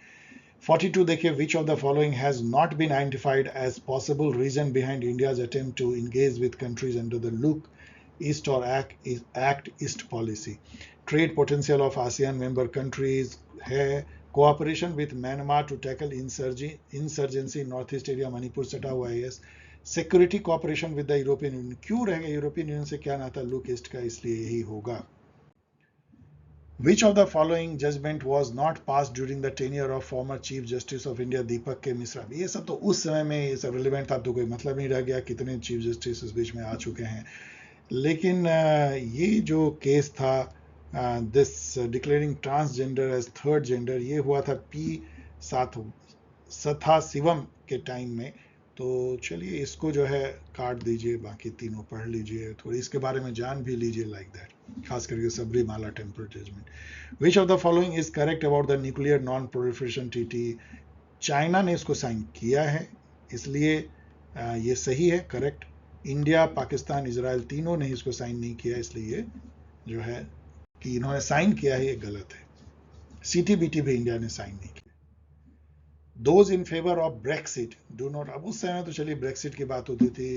42 देखिए, which of the following has not been identified as possible reason behind India's attempt to engage with countries under the Look East or Act East policy? Trade potential of ASEAN member countries है, cooperation with Myanmar to tackle insurgency in Northeast area, Manipur सटा हुआ है, yes. Security cooperation with the European union, क्यों रहेगा European union से क्या नाता look east का, इसलिए यही होगा। Which of the following judgment was not passed during the tenure of former Chief Justice of India दीपक के मिश्रा? ये सब तो उस समय में ये सब रिलेवेंट था, तो कोई मतलब नहीं रह गया कितने चीफ जस्टिस इस बीच में आ चुके हैं। लेकिन ये जो केस था this declaring transgender as third gender, ये हुआ था पी सथाशिवम के टाइम में। तो चलिए इसको जो है काट दीजिए, बाकी तीनों पढ़ लीजिए, थोड़ी इसके बारे में जान भी लीजिए लाइक दैट, खास करके Sabarimala temple judgement. Which of the following is correct about the nuclear non proliferation treaty? China ने इसको साइन किया है, इसलिए ये सही है, करेक्ट। इंडिया, पाकिस्तान, इजराइल तीनों ने इसको साइन नहीं किया, इसलिए जो है कि इन्होंने साइन किया है ये गलत है। सीटीबीटी भी इंडिया ने साइन नहीं किया। Those in favor of Brexit do not, अब उस समय तो चलिए ब्रेक्सिट की बात होती थी,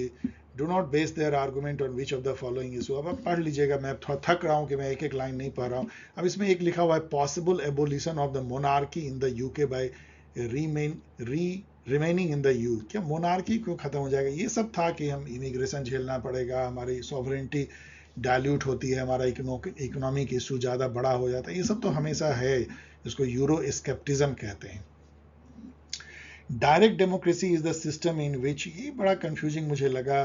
do not base their argument on which of the following is। अब आप पढ़ लीजिएगा, मैं थोड़ा थक रहा हूँ कि मैं एक एक लाइन नहीं पढ़ रहा हूँ। अब इसमें एक लिखा हुआ है possible abolition of the monarchy in the UK by remaining in the EU। क्या मोनार्की क्यों खत्म हो जाएगा? ये सब था कि हम इमिग्रेशन झेलना पड़ेगा, हमारी सॉवरेंटी डायल्यूट होती है, हमारा इकोनॉमिक इशू ज़्यादा बड़ा हो जाता है, ये सब तो हमेशा है, इसको यूरो स्केप्टिज्म कहते हैं। Direct democracy is the system in which, ये बड़ा कंफ्यूजिंग मुझे लगा।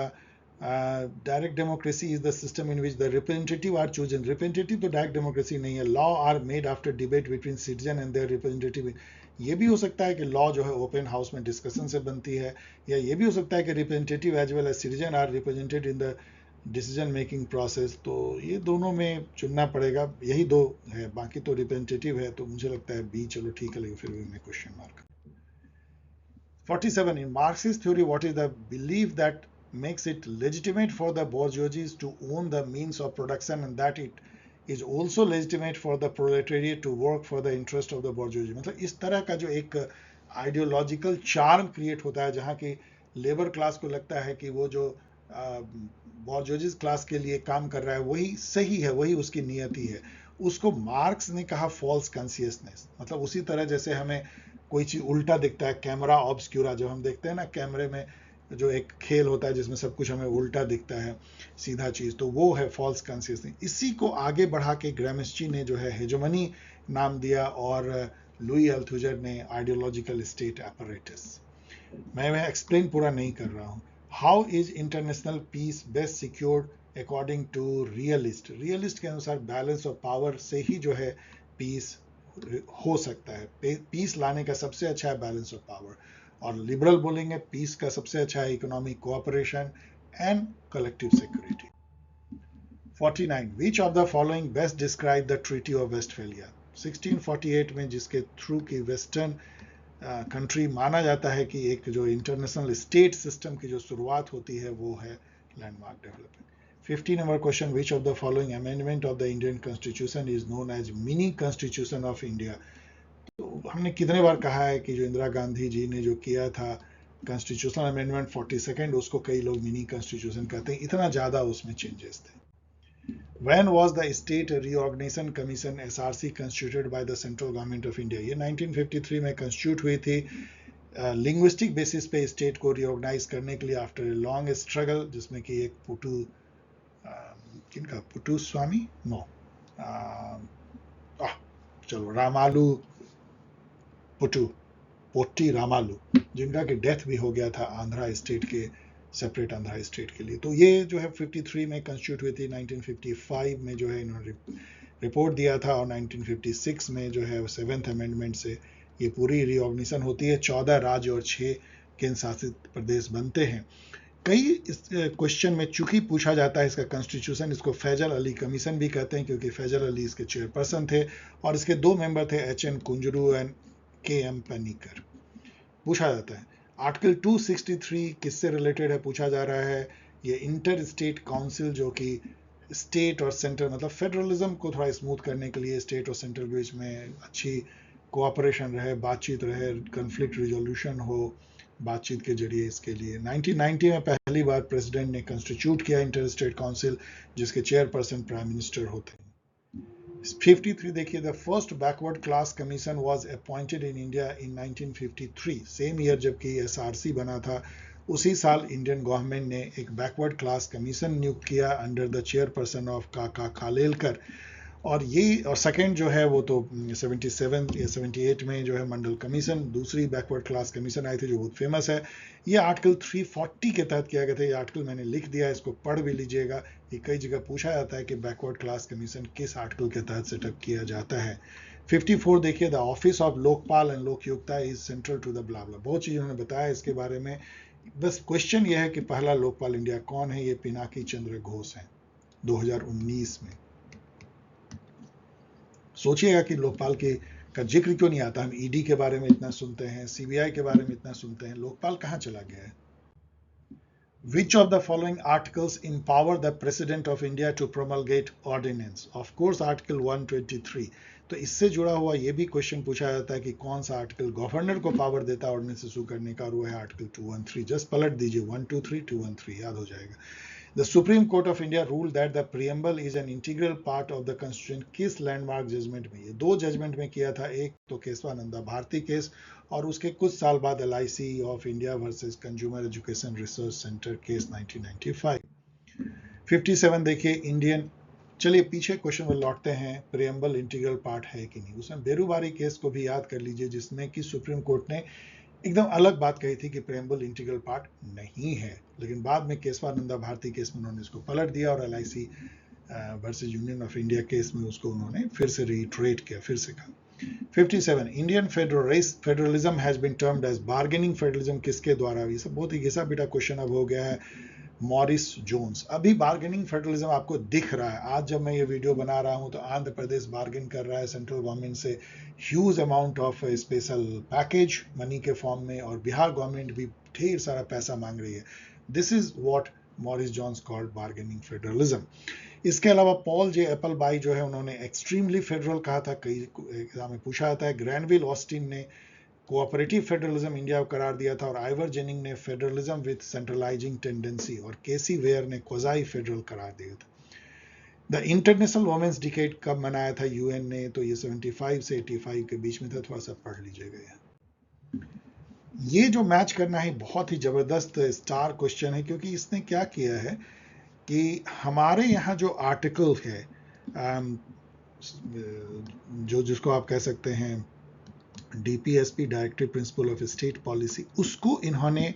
Direct democracy is the system in which the representative are chosen. Representative तो डायरेक्ट डेमोक्रेसी नहीं है। Law are made after debate between citizen and their representative. ये भी हो सकता है कि लॉ जो है ओपन हाउस में डिस्कशन से बनती है, या ये भी हो सकता है कि representative as well as citizen are represented in the decision making process. तो ये दोनों में चुनना पड़ेगा, यही दो है, बाकी तो रिप्रेजेंटेटिव है, तो मुझे लगता है बी। चलो ठीक है, लेकिन फिर भी मैं question mark. 47. In Marxist theory, what is the belief that makes it legitimate for the bourgeoisie to own the means of production and that it is also legitimate for the proletariat to work for the interest of the bourgeoisie? मतलब इस तरह का जो एक ideological charm create होता है जहाँ की लेबर क्लास को लगता है कि वो जो बॉर्जोइज क्लास के लिए काम कर रहा है वही सही है, वही उसकी नियति है, उसको मार्क्स ने कहा फॉल्स कॉन्शियसनेस। मतलब उसी तरह जैसे हमें कोई चीज उल्टा दिखता है, कैमरा ऑब्सक्यूरा जब हम देखते हैं ना, कैमरे में जो एक खेल होता है जिसमें सब कुछ हमें उल्टा दिखता है सीधा चीज, तो वो है फॉल्स कॉन्शियसनेस। इसी को आगे बढ़ा के ग्रामस्ची ने जो है हेजोमनी नाम दिया और लुई अल्थुजर ने आइडियोलॉजिकल स्टेट apparatus। मैं वह एक्सप्लेन पूरा नहीं कर रहा हूँ। How is international peace best secured according to realist? Realist के अनुसार बैलेंस ऑफ पावर से ही जो है पीस हो सकता है। पीस लाने का सबसे अच्छा है बैलेंस ऑफ पावर, और लिबरल बोलेंगे पीस का सबसे अच्छा है economic cooperation and collective security. 49. Which of the following best describe the treaty of Westphalia? 1648 में जिसके थ्रू की वेस्टर्न कंट्री माना जाता है कि एक जो इंटरनेशनल स्टेट सिस्टम की जो शुरुआत होती है वो है landmark development. 50 number question, which of the following amendment of the Indian constitution is known as mini constitution of India? तो हमने कितने बार कहा है कि जो इंदिरा गांधी जी ने जो किया था कॉन्स्टिट्यूशनल अमेंडमेंट 42, उसको कई लोग मिनी कॉन्स्टिट्यूशन कहते हैं, इतना ज्यादा उसमें चेंजेस थे। When was the State Reorganization Commission SRC constituted by the central government of India? ये 1953 में constitute हुई थी लिंग्विस्टिक बेसिस पे स्टेट को रिऑर्गेनाइज करने के लिए आफ्टर ए लॉन्ग स्ट्रगल, जिसमें कि एक किनका पुटू स्वामी नो चलो रामालू पोट्टी रामालू, जिनका कि डेथ भी हो गया था आंध्रा स्टेट के, सेपरेट आंध्रा स्टेट के लिए। तो ये जो है 53 में कंस्टिट्यूट हुई थी, 1955 में जो है इन्होंने रिपोर्ट दिया था और 1956 में जो है 7th अमेंडमेंट से ये पूरी रिऑर्गेनाइजेशन होती है, 14 राज्य और 6 केंद्र शासित प्रदेश बनते हैं। कई इस क्वेश्चन में चूंकि पूछा जाता है इसका कॉन्स्टिट्यूशन, इसको फैजल अली कमीशन भी कहते हैं क्योंकि फैजल अली इसके चेयरपर्सन थे और इसके 2 मेंबर थे HN Kunzru and KM Panicker. पूछा जाता है आर्टिकल 263 किससे रिलेटेड है, पूछा जा रहा है। ये इंटर स्टेट काउंसिल जो कि स्टेट और सेंटर मतलब फेडरलिज्म को थोड़ा स्मूथ करने के लिए स्टेट और सेंटर के बीच में अच्छी कोऑपरेशन रहे, बातचीत रहे, कन्फ्लिक्ट रिजोल्यूशन हो बातचीत के जरिए। इसके लिए 1990 में पहली बार प्रेसिडेंट ने कंस्टिट्यूट किया इंटर स्टेट काउंसिल जिसके चेयरपर्सन प्राइम मिनिस्टर होते हैं। 53 देखिए, the first backward class commission was appointed in India in 1953, same year जबकि SRC बना था, उसी साल इंडियन गवर्नमेंट ने एक बैकवर्ड क्लास कमीशन नियुक्त किया अंडर द चेयरपर्सन ऑफ काका खालेलकर। और ये और सेकंड जो है वो तो 77 या 78 में जो है मंडल कमीशन, दूसरी बैकवर्ड क्लास कमीशन आई थी जो बहुत फेमस है। ये आर्टिकल 340 के तहत किया गया था। ये आर्टिकल मैंने लिख दिया है, इसको पढ़ भी लीजिएगा। ये कई जगह पूछा जाता है कि बैकवर्ड क्लास कमीशन किस आर्टिकल के तहत सेटअप किया जाता है। 54 देखिए, the office of Lokpal and Lokayukta is central to the blah. बहुत चीज उन्होंने बताया इसके बारे में। बस क्वेश्चन ये है कि पहला लोकपाल इंडिया कौन है, ये पिनाकी चंद्र घोष है 2019 में। सोचिएगा कि लोकपाल के का जिक्र क्यों नहीं आता। हम ईडी के बारे में इतना सुनते हैं, सीबीआई के बारे में इतना सुनते हैं, लोकपाल कहां चला गया है। Which of the following articles empower the President of India to promulgate ordinance? Of course, Article 123. तो इससे जुड़ा हुआ ये भी क्वेश्चन पूछा जाता है कि कौन सा आर्टिकल गवर्नर को पावर देता है ऑर्डिनेंस इशू करने का, और वो है आर्टिकल 213। जस्ट पलट दीजिए 123 213, याद हो जाएगा। The Supreme Court of India ruled that the preamble is an integral part of the Constitution। किस लैंडमार्क जजमेंट में? ये 2 जजमेंट में किया था, एक तो केशवानंदा भारती केस और उसके कुछ साल बाद LIC of India versus consumer education research centre case 1995। 57 देखिए, इंडियन, चलिए पीछे क्वेश्चन में लौटते हैं। प्रियम्बल इंटीग्रल पार्ट है कि नहीं। उसमें बेरूबारी केस को भी याद कर लीजिए जिसमें कि सुप्रीम कोर्ट ने एकदम अलग बात कही थी कि प्रियम्बल इंटीग्रल पार्ट नहीं है, लेकिन बाद में केशवानंदा भारती केस में उन्होंने इसको पलट दिया और LIC versus union of India case में उसको उन्होंने फिर से रीट्रेट किया, फिर से कहा। 57 Indian federalism has been termed as bargaining federalism किसके द्वारा? ये सब बहुत ही घिसा पिटा क्वेश्चन अब हो गया है। Morris Jones. अभी बार्गेनिंग फेडरलिज्म आपको दिख रहा है। आज जब मैं ये वीडियो बना रहा हूं तो आंध्र प्रदेश बार्गेन कर रहा है सेंट्रल गवर्नमेंट से huge amount of special package money के फॉर्म में, और बिहार गवर्नमेंट भी ढेर सारा पैसा मांग रही है। This is what Morris Jones called bargaining federalism. इसके अलावा पॉल जे एप्पलबाई जो है उन्होंने एक्सट्रीमली फेडरल कहा था, कई एग्जाम में पूछा जाता है। ग्रैनविल ऑस्टिन ने कोऑपरेटिव फेडरलिज्म इंडिया को करार दिया था, और आइवर जेनिंग ने फेडरलिज्म विद सेंट्रलाइजिंग टेंडेंसी, और केसी वेयर ने क्वाज़ाई फेडरल करार दिया था। द इंटरनेशनल वुमेन्स डिकेड कब मनाया था UN ने? तो ये 75 से 85 के बीच में था। थोड़ा सा पढ़ लीजिएगा। ये जो मैच करना है बहुत ही जबरदस्त स्टार क्वेश्चन है, क्योंकि इसने क्या किया है कि हमारे यहाँ जो आर्टिकल है जो जिसको आप कह सकते हैं DPSP directive principle of state policy, उसको इन्होंने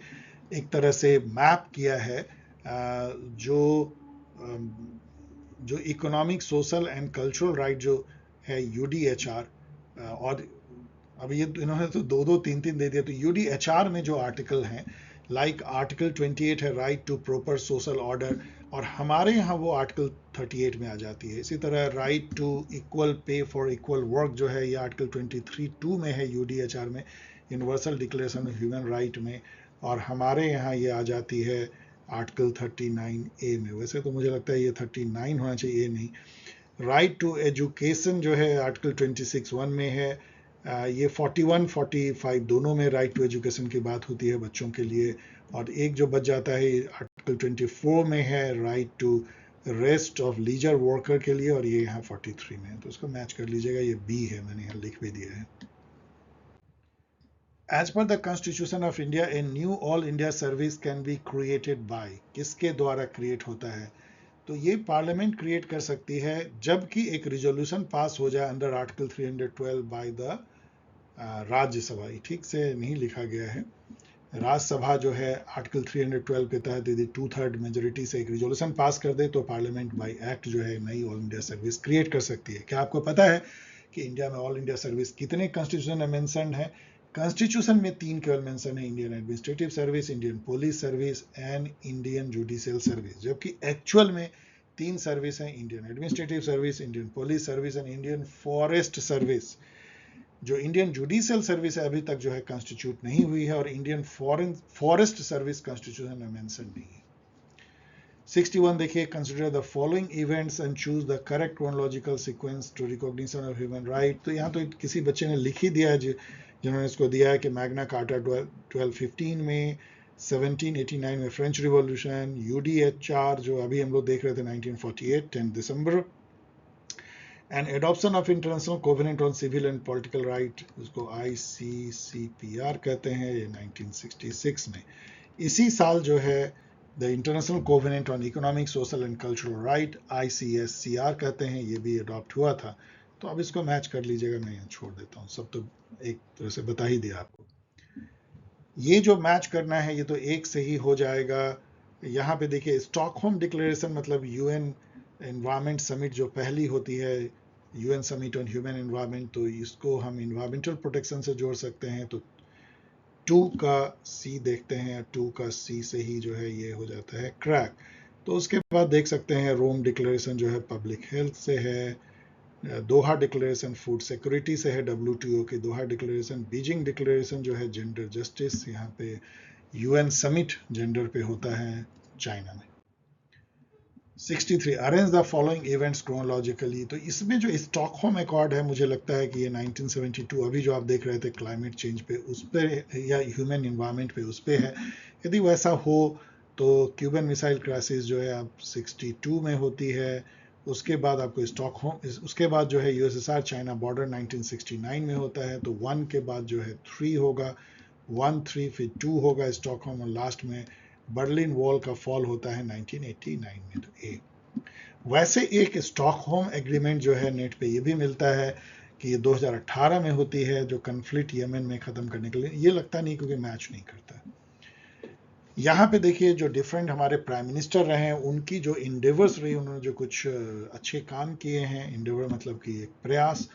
एक तरह से मैप किया है जो economic social and cultural right जो है UDHR, और अब ये इन्होंने तो 2-2 3-3 दे दिया। तो UDHR में जो आर्टिकल हैं लाइक आर्टिकल 28 है right to proper social order, और हमारे यहाँ वो आर्टिकल 38 में आ जाती है। इसी तरह right to equal pay for equal work जो है ये आर्टिकल 23(2) में है UDHR में, universal declaration of human right में, और हमारे यहाँ ये आ जाती है आर्टिकल 39A में। वैसे तो मुझे लगता है ये 39 होना चाहिए, नहीं। राइट टू एजुकेशन जो है आर्टिकल 26(1) में है। ये 41-45 दोनों में राइट टू एजुकेशन की बात होती है बच्चों के लिए, और एक जो बच जाता है आर्टिकल 24 में है right to rest of leisure worker के लिए, और ये यहाँ 43 में है। तो उसको मैच कर लीजिएगा, ये B है, मैंने यहाँ लिख भी दिया है। As per the constitution of India a new all India service can be created by, किसके द्वारा क्रिएट होता है? तो ये पार्लियामेंट क्रिएट कर सकती है जबकि एक रिजोल्यूशन पास हो जाए under article 312 by the Rajya Sabha. ठीक से नहीं लिखा गया है, राज्यसभा जो है आर्टिकल 312 के तहत यदि 2/3 मेजोरिटी से एक रिजोल्यूशन पास कर दे तो पार्लियामेंट बाय एक्ट जो है नई ऑल इंडिया सर्विस क्रिएट कर सकती है। क्या आपको पता है कि इंडिया में ऑल इंडिया सर्विस कितने कॉन्स्टिट्यूशन में मेंशन है? कॉन्स्टिट्यूशन में 3 केवल मेंशन है, Indian administrative service, Indian police service and Indian judicial service, जबकि एक्चुअल में 3 सर्विस है, Indian administrative service, Indian police service and Indian forest service. जो इंडियन जुडिशियल सर्विस है अभी तक जो है कॉन्स्टिट्यूट नहीं हुई है और इंडियन फॉरेस्ट सर्विस कॉन्स्टिट्यूशन में मेंशन नहीं है। 61 देखिए, consider the following events and choose the correct chronological sequence to recognition of human right. तो यहाँ तो किसी बच्चे ने लिख ही दिया है जिन्होंने इसको दिया है कि मैग्ना कार्टा 1215 में, 1789 में फ्रेंच रिवॉल्यूशन, UDHR जो अभी हम लोग देख रहे थे 1948 10 दिसंबर, and adoption of international covenant on civil and political right, उसको ICCPR कहते हैं, ये 1966 में। इसी साल जो है the international covenant on economic, social and cultural right, ICSCR कहते हैं, ये भी अडॉप्ट हुआ था। तो अब इसको मैच कर लीजिएगा, मैं यहाँ छोड़ देता हूँ, सब तो एक तरह से बता ही दिया आपको। ये जो मैच करना है ये तो एक से ही हो जाएगा। यहाँ पे देखिए स्टॉकहोम डिक्लेरेशन मतलब UN एनवायरमेंट समिट जो पहली होती है, UN summit on human environment, तो इसको हम इन्वायरमेंटल प्रोटेक्शन से जोड़ सकते हैं। तो 2 का C देखते हैं, 2 का C से ही जो है ये हो जाता है क्रैक। तो उसके बाद देख सकते हैं रोम डिक्लेरेशन जो है पब्लिक हेल्थ से है, दोहा डिक्लेरेशन फूड सिक्योरिटी से है, WTO की दोहा डिक्लेरेशन, बीजिंग डिक्लेरेशन जो है जेंडर जस्टिस, यहाँ पे UN समिट जेंडर पे होता है चाइना में। 63 arrange the following events chronologically. तो इसमें जो स्टॉकहोम अकॉर्ड है मुझे लगता है कि ये 1972 अभी जो आप देख रहे थे क्लाइमेट चेंज पे उस पर या ह्यूमन इन्वायरमेंट पे उस पर है। यदि वैसा हो तो क्यूबन मिसाइल क्राइसिस जो है अब 62 में होती है, उसके बाद आपको स्टॉकहोम, उसके बाद जो है USSR चाइना बॉर्डर 1969 में होता है। तो 1 के बाद जो है 3 होगा, 1 3 फिर 2 होगा स्टॉकहोम, और लास्ट में बर्लिन वॉल का फॉल होता है 1989 में। तो ए वैसे एक स्टॉकहोम एग्रीमेंट जो है नेट पे ये भी मिलता है कि ये 2018 में होती है, जो कन्फ्लिक्ट यमन में खत्म करने के लिए। ये लगता नहीं क्योंकि मैच नहीं करता है। यहाँ पे देखिए जो डिफरेंट हमारे प्राइम मिनिस्टर रहे हैं उनकी जो इंडेवर्स रही, उन्होंने जो कुछ अच्छे काम किए हैं, इंडेवर मतलब कि एक प्रयास।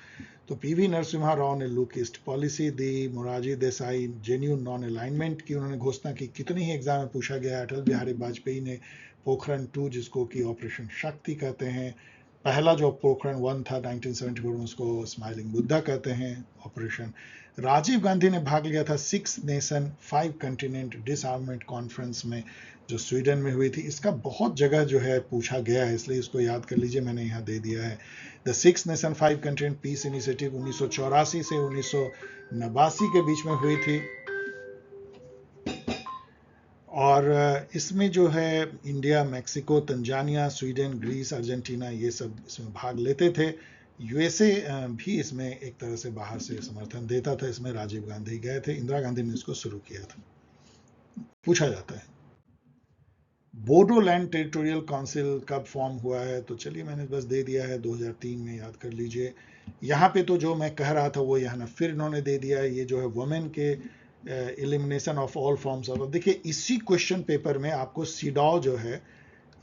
तो PV नरसिम्हा राव ने लुक ईस्ट पॉलिसी दी, Morarji Desai genuine non alignment की उन्होंने घोषणा की, कितनी ही एग्जाम में पूछा गया। अटल बिहारी वाजपेयी ने पोखरण 2 जिसको कि ऑपरेशन शक्ति कहते हैं, पहला जो पोखरण 1 था 1974 में उसको स्माइलिंग बुद्धा कहते हैं ऑपरेशन। राजीव गांधी ने भाग लिया था 6 नेशन 5 कंटिनेंट डिसआर्ममेंट कॉन्फ्रेंस में जो स्वीडन में हुई थी। इसका बहुत जगह जो है पूछा गया है, इसलिए इसको याद कर लीजिए, मैंने यहाँ दे दिया है। The 6 nation 5 continent piece initiative 1984 से 1989 के बीच में हुई थी, और इसमें जो है India, Mexico, Tanzania, Sweden, Greece, Argentina ये सब इसमें भाग लेते थे। USA भी इसमें एक तरह से बाहर से समर्थन देता था। इसमें राजीव गांधी गए थे, इंदिरा गांधी ने इसको शुरू किया था। पूछा जाता है बोडोलैंड टेरिटोरियल काउंसिल कब फॉर्म हुआ है, तो चलिए मैंने बस दे दिया है 2003 में, याद कर लीजिए। यहाँ पे तो जो मैं कह रहा था वो यहाँ ना फिर इन्होंने दे दिया है, ये जो है वुमेन के elimination of all forms of. देखिए इसी क्वेश्चन पेपर में आपको सीडाओ जो है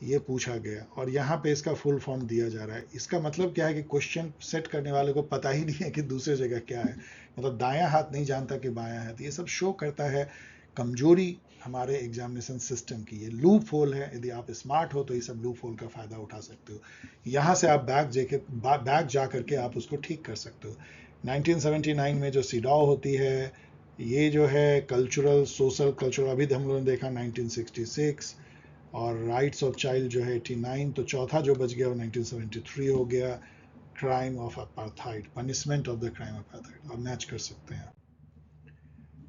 ये पूछा गया और यहाँ पे इसका फुल फॉर्म दिया जा रहा है। इसका मतलब क्या है कि क्वेश्चन सेट करने वाले को पता ही नहीं है कि दूसरी जगह क्या है, मतलब दायां हाथ नहीं जानता कि बायां हाथ। ये सब शो करता है कमजोरी हमारे एग्जामिनेशन सिस्टम की। ये लूप होल है, यदि आप स्मार्ट हो तो ये सब लूप होल का फायदा उठा सकते हो। यहाँ से आप बैक जा करके आप उसको ठीक कर सकते हो। 1979 में जो सीडाओ होती है, ये जो है कल्चरल सोशल कल्चरल, अभी हम लोगों ने देखा 1966, और राइट्स ऑफ चाइल्ड जो है 89। तो चौथा जो बच गया वो 1973 हो गया, crime of apartheid, punishment of the crime of apartheid. आप मैच कर सकते हैं।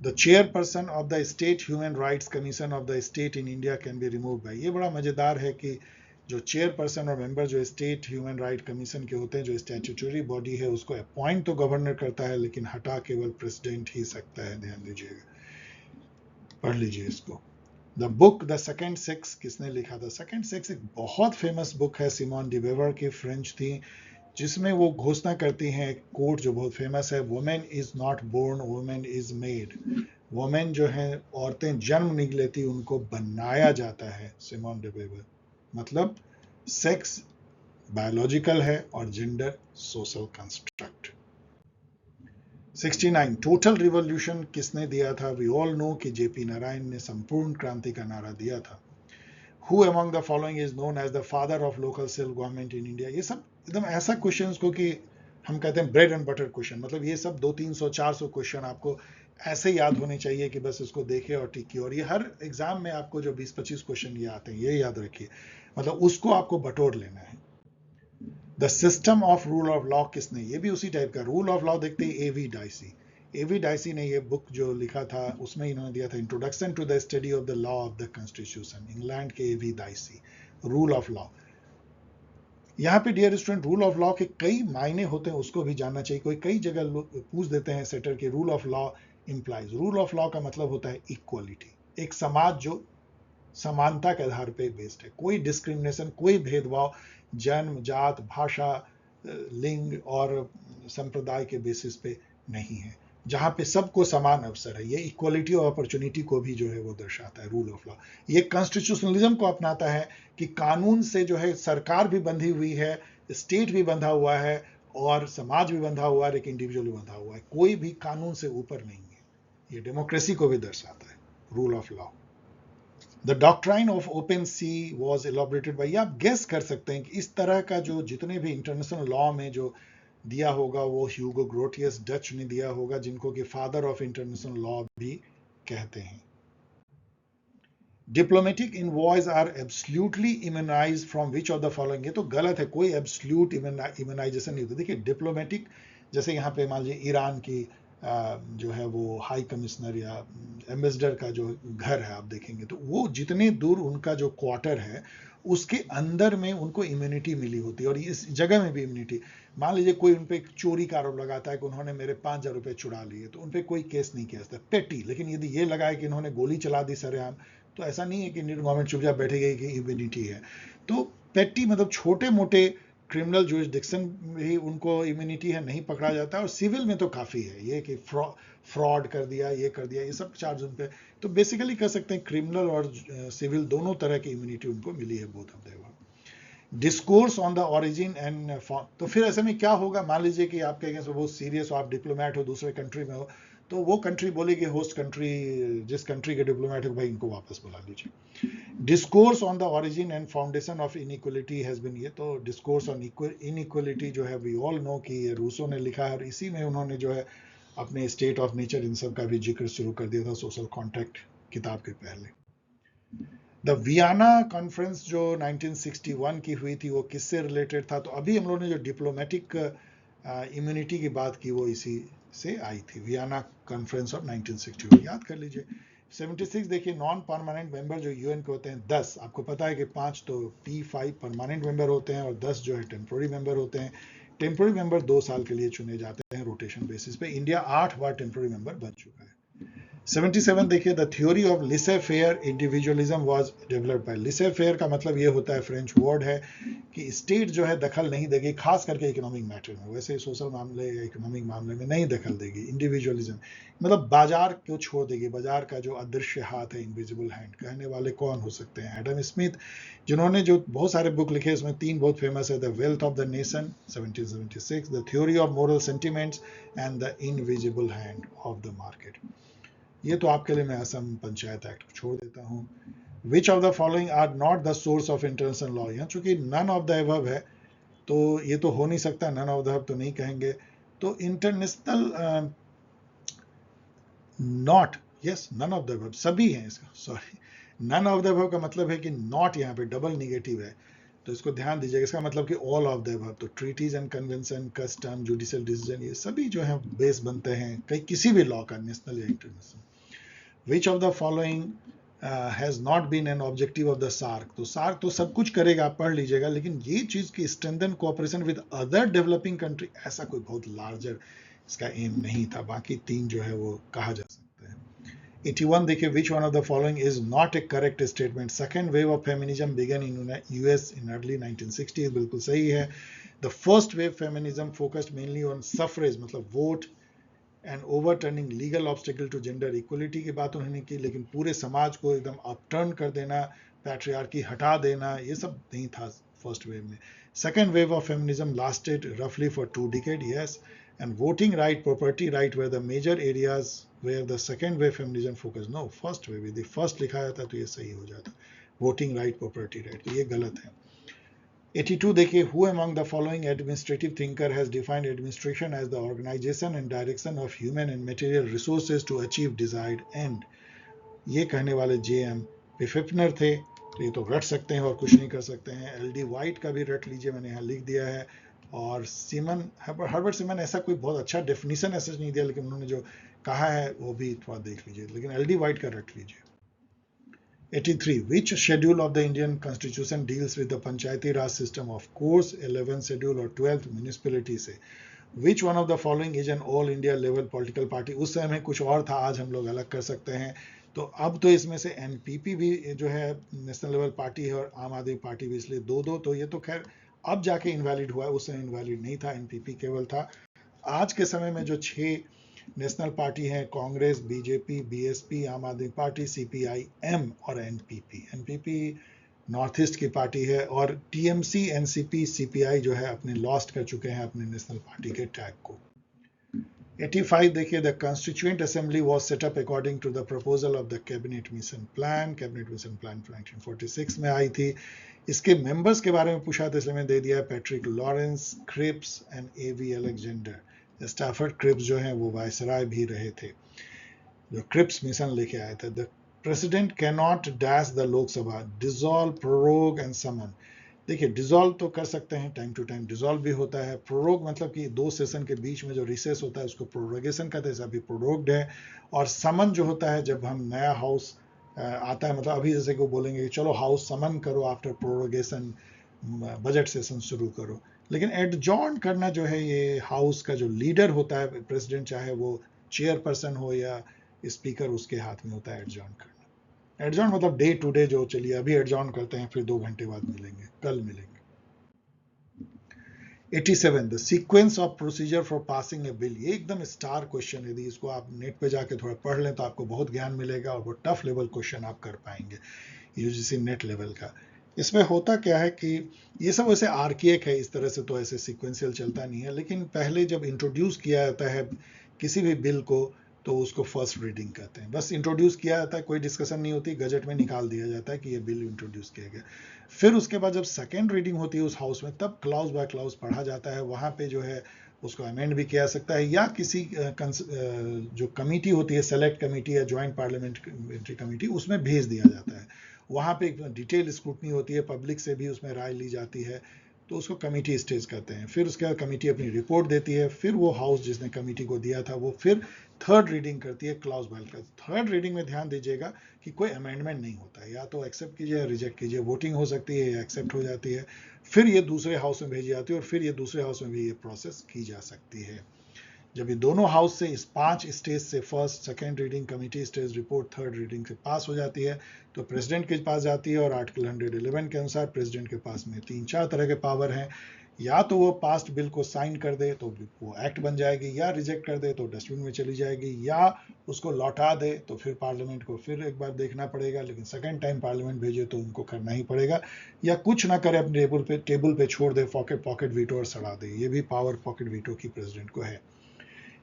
The chairperson of the state human rights commission of the state in India can be remove by. ये बड़ा मजेदार है कि जो चेयरपर्सन और मेंबर जो स्टेट ह्यूमन राइट कमीशन के होते हैं, जो स्टैट्यूटरी बॉडी है, उसको अपॉइंट तो गवर्नर करता है लेकिन हटा केवल प्रेसिडेंट ही सकता है। ध्यान दीजिएगा, पढ़ लीजिए इसको। The book the second sex किसने लिखा था? सेकेंड सेक्स एक बहुत फेमस बुक है, सिमोन डी वेवर की, फ्रेंच थी, जिसमें वो घोषणा करती हैं, कोट जो बहुत फेमस है, women is not born, women is made. Women जो है, औरतें जन्म नहीं लेती, उनको बनाया जाता है, सिमोन डे वेवर। मतलब सेक्स बायोलॉजिकल है और gender social construct. 69 total revolution किसने दिया था? वी ऑल नो कि जेपी नारायण ने संपूर्ण क्रांति का नारा दिया था। Who among the following is known as the father of local self government in India? ये सब एकदम ऐसा क्वेश्चंस को कि हम कहते हैं ब्रेड एंड बटर क्वेश्चन, मतलब ये सब 200-300-400 क्वेश्चन आपको ऐसे याद होने चाहिए कि बस इसको देखे और टिक किए, और ये हर एग्जाम में आपको जो 20-25 क्वेश्चन ये आते हैं ये याद रखिए, मतलब उसको आपको बटोर लेना है। The system of rule of law किसने? ये भी उसी टाइप का रूल ऑफ लॉ देखते हैं, एवी डाइसी। एवी डाइसी ने ये बुक जो लिखा था उसमें इन्होंने दिया था introduction to the study of the law of the constitution, England के A V Dicey. Rule of law, यहाँ पे dear student rule of law के कई मायने होते हैं, उसको भी जानना चाहिए। कोई कई जगह पूछ देते हैं सेटर के rule of law implies, rule of law का मतलब होता है इक्वलिटी, एक समाज जो समानता के आधार पर बेस्ड है, कोई डिस्क्रिमिनेशन, कोई भेदभाव जन्म, जात, भाषा, लिंग और संप्रदाय के बेसिस पे नहीं है, जहां पे सबको समान अवसर है। ये इक्वलिटी और अपॉर्चुनिटी को भी जो है वो दर्शाता है रूल ऑफ लॉ। ये कॉन्स्टिट्यूशनलिज्म को अपनाता है कि कानून से जो है सरकार भी बंधी हुई है, स्टेट भी बंधा हुआ है और समाज भी बंधा हुआ है, एक इंडिविजुअल भी बंधा हुआ है, कोई भी कानून से ऊपर नहीं है। ये डेमोक्रेसी को भी दर्शाता है rule of law. The doctrine of open sea was elaborated by, आप गेस कर सकते हैं कि इस तरह का जो जितने भी इंटरनेशनल लॉ में जो दिया होगा वो ह्यूगो ग्रोटियस डच ने दिया होगा, जिनको कि फादर ऑफ इंटरनेशनल लॉ भी कहते हैं। Diplomatic envoys are absolutely immunised from which of the following? ये तो गलत है, कोई एब्सोल्यूट इम्यूनाइजेशन नहीं होता। देखिए डिप्लोमेटिक, जैसे यहाँ पे मान लीजिए ईरान की जो है वो हाई कमिश्नर या एम्बेसडर का जो घर है आप देखेंगे तो वो जितने दूर उनका जो क्वार्टर है उसके अंदर में उनको इम्यूनिटी मिली होती है, और इस जगह में भी इम्यूनिटी। मान लीजिए कोई उन पर चोरी का आरोप लगाता है कि उन्होंने मेरे 5,000 रुपये चुरा लिए, तो उन पर कोई केस नहीं किया जाता, पेटी। लेकिन यदि ये लगाए कि इन्होंने गोली चला दी सरेआम, तो ऐसा नहीं है कि इंडियन गवर्नमेंट चुपचाप बैठेगी कि इम्यूनिटी है। तो पेटी मतलब छोटे मोटे क्रिमिनल जुरिस्डिक्शन भी उनको इम्यूनिटी है, नहीं पकड़ा जाता है। और सिविल में तो काफ़ी है ये कि फ्रॉड कर दिया, ये कर दिया, ये सब चार्ज उन पे। तो बेसिकली कह सकते हैं क्रिमिनल और सिविल दोनों तरह की इम्यूनिटी उनको मिली है, both of them. Discourse on the origin and form, तो फिर ऐसे में क्या होगा? मान लीजिए कि आपके अगेंस्ट बहुत सीरियस हो, आप डिप्लोमेट हो, दूसरे कंट्री में हो, तो वो कंट्री बोलेगी, होस्ट कंट्री जिस कंट्री के डिप्लोमेट हो, भाई इनको वापस बुला लीजिए। Discourse on the origin and foundation of inequality has been, ये तो डिस्कोर्स ऑन इनइक्वलिटी जो है वी ऑल नो कि ये रूसो ने लिखा है, और इसी में उन्होंने जो है अपने स्टेट ऑफ नेचर इन सब का भी जिक्र शुरू कर दिया था सोशल कॉन्ट्रैक्ट किताब के पहले। द वियना कॉन्फ्रेंस जो 1961 की हुई थी वो किससे रिलेटेड था? तो अभी हम लोगों ने जो डिप्लोमेटिक इम्यूनिटी की बात की वो इसी से आई थी, वियना कॉन्फ्रेंस ऑफ 1961, याद कर लीजिए। 76 देखिए, नॉन परमानेंट मेंबर जो यूएन के होते हैं 10, आपको पता है कि 5 तो P5 परमानेंट मेंबर होते हैं और 10 जो है टेम्पोररी मेंबर होते हैं। टेम्पोररी मेंबर 2 साल के लिए चुने जाते हैं रोटेशन बेसिस पे। इंडिया 8 बार टेम्पोररी मेंबर बन चुका है। 77 देखिए, the theory of laissez faire individualism was developed by. Laissez faire का मतलब ये होता है, फ्रेंच वर्ड है, कि स्टेट जो है दखल नहीं देगी, खास करके इकोनॉमिक मैटर में, वैसे सोशल मामले या इकोनॉमिक मामले में नहीं दखल देगी। इंडिविजुअलिज्म मतलब बाजार को छोड़ देगी, बाजार का जो अदृश्य हाथ है, इनविजिबल हैंड। कहने वाले कौन हो सकते हैं? एडम स्मिथ, जिन्होंने जो बहुत सारे बुक लिखे, उसमें 3 बहुत फेमस है, the wealth of the nation 1776, the theory of moral sentiments and the invisible hand of the market. ये तो आपके लिए मैं असम पंचायत एक्ट छोड़ देता हूँ। Which of the following are not the source of international law? यहाँ चूंकि नन ऑफ द एबव है तो ये तो हो नहीं सकता, नन ऑफ द एबव तो नहीं कहेंगे। तो international not, yes none of the above सभी हैं इसका, sorry, none of the above का मतलब है कि नॉट यहाँ पे डबल निगेटिव है, तो इसको ध्यान दीजिएगा। इसका मतलब कि ऑल ऑफ द एबव, तो treaties and convention, custom, judicial decision, ये सभी जो है बेस बनते हैं कहीं किसी भी लॉ का, नेशनल या international. Which of the following has not been an objective of the SARC? तो SARC तो सब कुछ करेगा, आप पढ़ लीजिएगा, लेकिन ये चीज की strengthen cooperation with other developing country, ऐसा कोई बहुत larger इसका एम नहीं था। बाकी 3 जो है वो कहा जा सकता है। 81 देखिए, which one of the following is not a correct statement? Second wave of feminism began in US in early 1960s, बिल्कुल सही है। The first wave feminism focused mainly on suffrage, मतलब vote and overturning legal obstacle to gender equality की बात उन्होंने की, लेकिन पूरे समाज को एकदम अपटर्न कर देना, पैट्रियार्की हटा देना, ये सब नहीं था फर्स्ट वेव में. Second wave of feminism lasted रफली for 2 decades, yes, and voting right, property right were the major areas where the second wave feminism focused. No, first wave, यदि first लिखा जाता तो ये सही हो जाता, voting right, property right, तो ये गलत है. 82 देखिए, who among the following administrative thinker has defined administration as the organization and direction of human and material resources to achieve desired end. ये कहने वाले J.M. Pfiffner थे, तो ये तो रट सकते हैं और कुछ नहीं कर सकते हैं. L.D. White का भी रट लीजिए, मैंने यहाँ लिख दिया है. और सीमन, हर्बर्ट सीमन, ऐसा कोई बहुत अच्छा डेफिनेशन ऐसा नहीं दिया, लेकिन उन्होंने जो कहा है वो भी थोड़ा देख लीजिए, लेकिन L.D. White का रट लीजिए. 83. Which schedule of the Indian Constitution deals with the Panchayati Raj system? Of course, 11th schedule or 12th municipality से. Which one of the following is an all India level political party? उस समय कुछ और था, आज हम लोग अलग कर सकते हैं. तो अब तो इसमें से एनपीपी भी जो है नेशनल लेवल पार्टी है और आम आदमी पार्टी भी, इसलिए दो दो, तो ये तो खैर अब जाके इनवैलिड हुआ है, उस समय इनवैलिड नहीं था, एनपीपी केवल था. आज के समय में जो 6 नेशनल पार्टी हैं, कांग्रेस, बीजेपी, बीएसपी, आम आदमी पार्टी, सीपीआई एम और एनपीपी. एनपीपी नॉर्थ ईस्ट की पार्टी है, और टीएमसी, एनसीपी, सीपीआई जो है अपने लॉस्ट कर चुके हैं अपने नेशनल पार्टी के टैग को. 85 देखिए, the constituent assembly was set up according to the proposal of the cabinet mission plan. Cabinet mission plan 1946 में आई थी. इसके मेंबर्स के बारे में पूछा था, इसलिए मैंने दे दिया है Patrick Lawrence, Cripps and A V Alexander. Stafford Cripps जो हैं वो वायसराय भी रहे थे, जो क्रिप्स मिशन लेके आए थे. The president can not dash the Lok Sabha, dissolve, prorogue and summon. देखिए, डिसॉल्व तो कर सकते हैं, टाइम टू टाइम डिसॉल्व भी होता है. प्रोरोग मतलब कि 2 सेशन के बीच में जो रिसेस होता है उसको प्रोरोगेशन कहते हैं, अभी प्रोरोग्ड है. और समन जो होता है जब हम नया हाउस आता है, मतलब अभी जैसे को बोलेंगे कि चलो हाउस समन करो आफ्टर प्रोरोगेशन, बजट सेशन शुरू करो. लेकिन एडजॉर्न करना जो है, ये हाउस का जो लीडर होता है प्रेसिडेंट, चाहे वो चेयरपर्सन हो या स्पीकर, उसके हाथ में होता है एडजॉर्न करना. एडजॉर्न मतलब डे टू डे, जो चलिए अभी एडजॉर्न करते हैं, फिर 2 घंटे बाद मिलेंगे, कल मिलेंगे. 87. The sequence of procedure for passing A bill. ये एकदम स्टार क्वेश्चन, यदि इसको आप नेट पे जाके थोड़ा पढ़ लें तो आपको बहुत ज्ञान मिलेगा, और वो टफ लेवल क्वेश्चन आप कर पाएंगे यूजीसी नेट लेवल का. इसमें होता क्या है कि ये सब वैसे आर्किएक है, इस तरह से तो ऐसे सीक्वेंशियल चलता नहीं है, लेकिन पहले जब इंट्रोड्यूस किया जाता है किसी भी बिल को, तो उसको फर्स्ट रीडिंग कहते हैं. बस इंट्रोड्यूस किया जाता है, कोई डिस्कशन नहीं होती, गजट में निकाल दिया जाता है कि ये बिल इंट्रोड्यूस किया गया. फिर उसके बाद जब सेकेंड रीडिंग होती है उस हाउस में, तब क्लाउज बाय क्लाउज पढ़ा जाता है. वहाँ पे जो है उसको अमेंड भी किया जा सकता है, या किसी जो कमेटी होती है, सेलेक्ट कमेटी या ज्वाइंट पार्लियामेंट्री कमेटी, उसमें भेज दिया जाता है. वहाँ पे डिटेल स्क्रूटनी होती है, पब्लिक से भी उसमें राय ली जाती है, तो उसको कमेटी स्टेज करते हैं. फिर उसके बाद कमेटी अपनी रिपोर्ट देती है, फिर वो हाउस जिसने कमेटी को दिया था वो फिर थर्ड रीडिंग करती है clause by clause. Third reading में ध्यान दीजिएगा कि कोई अमेंडमेंट नहीं होता है, या तो एक्सेप्ट कीजिए या रिजेक्ट कीजिए, वोटिंग हो सकती है या एक्सेप्ट हो जाती है, फिर ये दूसरे हाउस में भेजी जाती है, और फिर ये दूसरे हाउस में भी ये प्रोसेस की जा सकती है. जब ये दोनों हाउस से इस 5 स्टेज से, first, second reading, committee stage, report, third reading से पास हो जाती है, तो प्रेसिडेंट के पास जाती है. और आर्टिकल 111 के अनुसार प्रेसिडेंट के पास में 3-4 तरह के पावर हैं. या तो वो पास्ट बिल को साइन कर दे तो वो एक्ट बन जाएगी, या रिजेक्ट कर दे तो डस्टबिन में चली जाएगी, या उसको लौटा दे तो फिर पार्लियामेंट को फिर एक बार देखना पड़ेगा, लेकिन सेकेंड टाइम पार्लियामेंट भेजे तो उनको करना ही पड़ेगा, या कुछ ना करे, अपने टेबल पे छोड़ दे, पॉकेट वीटो और सड़ा दे. ये भी पावर पॉकेट वीटो की प्रेसिडेंट को है.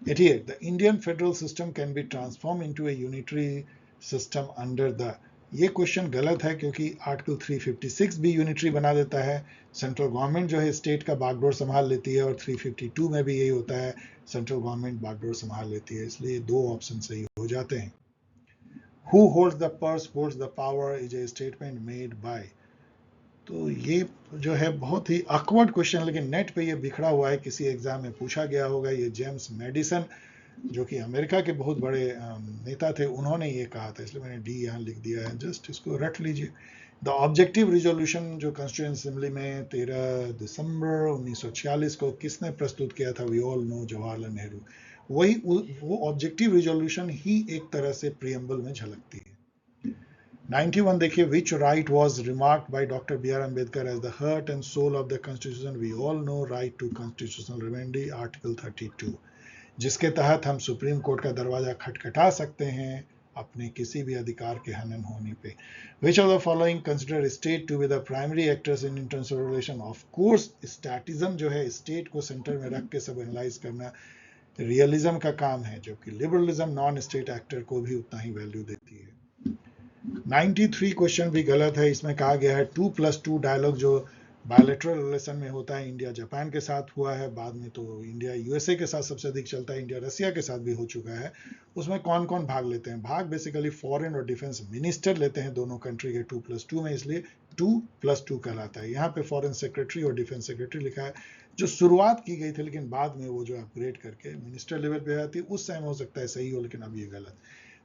88. The Indian federal system can be transformed into a unitary system under the. ये क्वेश्चन गलत है, क्योंकि आर्टिकल 356 भी यूनिटरी बना देता है. सेंट्रल गवर्नमेंट जो है स्टेट का बागडोर संभाल लेती है, और 352 में भी यही होता है, सेंट्रल गवर्नमेंट बागडोर संभाल लेती है, इसलिए 2 ऑप्शन सही हो जाते हैं. Who holds the purse, holds the power is a statement made by. तो ये जो है बहुत ही awkward क्वेश्चन, लेकिन नेट पे ये बिखरा हुआ है, किसी एग्जाम में पूछा गया होगा. ये जेम्स मेडिसन, जो कि अमेरिका के बहुत बड़े नेता थे, उन्होंने ये कहा था, इसलिए मैंने डी यहाँ लिख दिया है, जस्ट इसको रट लीजिए. द ऑब्जेक्टिव रिजोल्यूशन जो कॉन्स्टिट्यूएंट असेंबली में 13 दिसंबर 1946 को किसने प्रस्तुत किया था? We all know, Jawaharlal Nehru. वही वो ऑब्जेक्टिव रिजोल्यूशन ही एक तरह से प्रीएम्बल में झलकती है. 91 देखिए, which right was remarked by Dr. B.R. Ambedkar as the heart and soul of the constitution? We all know right to constitutional remedy, article 32. जिसके तहत हम सुप्रीम कोर्ट का दरवाजा खटखटा सकते हैं अपने किसी भी अधिकार के हनन होने पे। Which of the following consider state to be the primary actors in international relation. Of course statism जो है स्टेट को सेंटर में रख के सब एनालाइज करना रियलिज्म का काम है, जबकि लिबरलिज्म नॉन स्टेट एक्टर को भी उतना ही वैल्यू देती है। 93 क्वेश्चन भी गलत है। इसमें कहा गया है 2+2 डायलॉग जो बायलैटरल रिलेशन में होता है, इंडिया जापान के साथ हुआ है, बाद में तो इंडिया यूएसए के साथ सबसे अधिक चलता है, इंडिया रसिया के साथ भी हो चुका है। उसमें कौन कौन भाग लेते हैं? भाग बेसिकली फॉरेन और डिफेंस मिनिस्टर लेते हैं दोनों कंट्री के 2+2 में, इसलिए 2+2 कहलाता है। यहाँ पे फॉरेन सेक्रेटरी और डिफेंस सेक्रेटरी लिखा है, जो शुरुआत की गई थी लेकिन बाद में वो जो अपग्रेड करके मिनिस्टर लेवल पे आती है, उस टाइम हो सकता है सही हो, लेकिन अब ये गलत।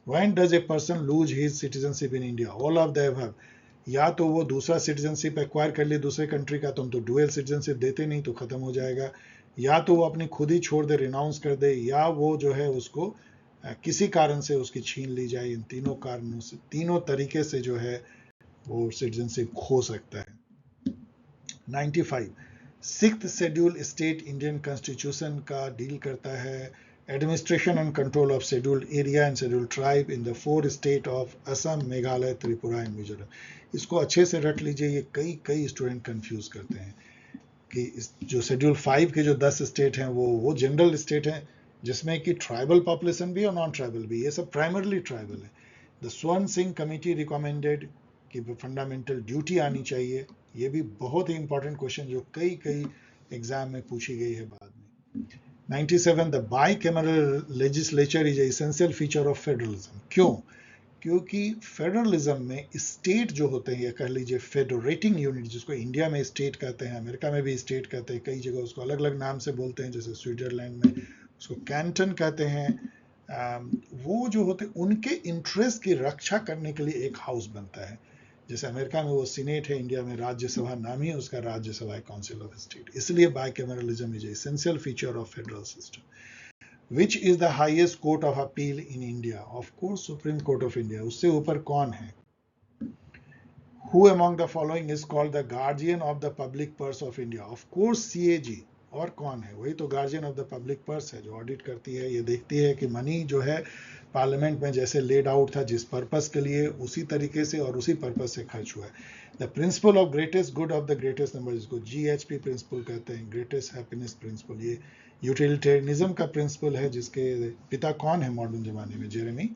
When does a person lose his citizenship in India? All of the above. या तो वो दूसरा सिटीजनशिप एक्वायर कर ले दूसरे कंट्री का, तो हम तो डुअल सिटीजनशिप देते नहीं, तो खत्म हो जाएगा। या तो वो अपनी खुद ही छोड़ दे, रिनाउंस कर दे, या वो जो है उसको किसी कारण से उसकी छीन ली जाए। इन तीनों कारणों से, तीनों तरीके से जो है वो सिटीजनशिप खो सकता है। 95 sixth schedule state Indian constitution का डील करता है administration and control of scheduled area and scheduled tribe in the 4 state of Assam, Meghalaya, Tripura and Mizoram। इसको अच्छे से रट लीजिए, ये कई स्टूडेंट कंफ्यूज करते हैं कि जो शेड्यूल 5 के जो 10 स्टेट हैं वो जनरल स्टेट हैं जिसमें कि ट्राइबल पॉपुलेशन भी और नॉन ट्राइबल भी, ये सब प्राइमरली ट्राइबल है। द स्वर्ण सिंह कमेटी रिकमेंडेड कि फंडामेंटल ड्यूटी आनी चाहिए, ये भी बहुत ही इंपॉर्टेंट क्वेश्चन जो कई एग्जाम में पूछी गई है बाद में। 97 the bicameral legislature is an essential feature of federalism। क्यों? क्योंकि फेडरलिज्म में स्टेट जो होते हैं, या कह लीजिए फेडरेटिंग यूनिट, जिसको इंडिया में स्टेट कहते हैं, अमेरिका में भी स्टेट कहते हैं, कई जगह उसको अलग अलग नाम से बोलते हैं, जैसे स्विट्जरलैंड में उसको कैंटन कहते हैं। वो जो होते हैं उनके इंटरेस्ट की रक्षा करने के लिए एक हाउस बनता है, जैसे अमेरिका में वो सीनेट है, इंडिया में राज्यसभा नाम ही उसका, राज्यसभा है काउंसिल ऑफ स्टेट। इसलिए bicameralism is essential feature of federal system. Which is the highest court of appeal in India? Of course supreme court of India. उससे ऊपर कौन है? Who among the following is called the guardian of the public purse of India? Of course CAG. और कौन है? वही तो guardian of the public purse है, जो ऑडिट करती है, ये देखती है कि मनी जो है पार्लियामेंट में जैसे लेड आउट था जिस पर्पस के लिए, उसी तरीके से और उसी पर्पस से खर्च हुआ है। The principle of greatest good of the greatest number, जिसको जीएचपी प्रिंसिपल कहते हैं, ग्रेटेस्ट हैप्पीनेस प्रिंसिपल, ये यूटिलिटेरियनिज्म का प्रिंसिपल है, जिसके पिता कौन है मॉडर्न जमाने में? Jeremy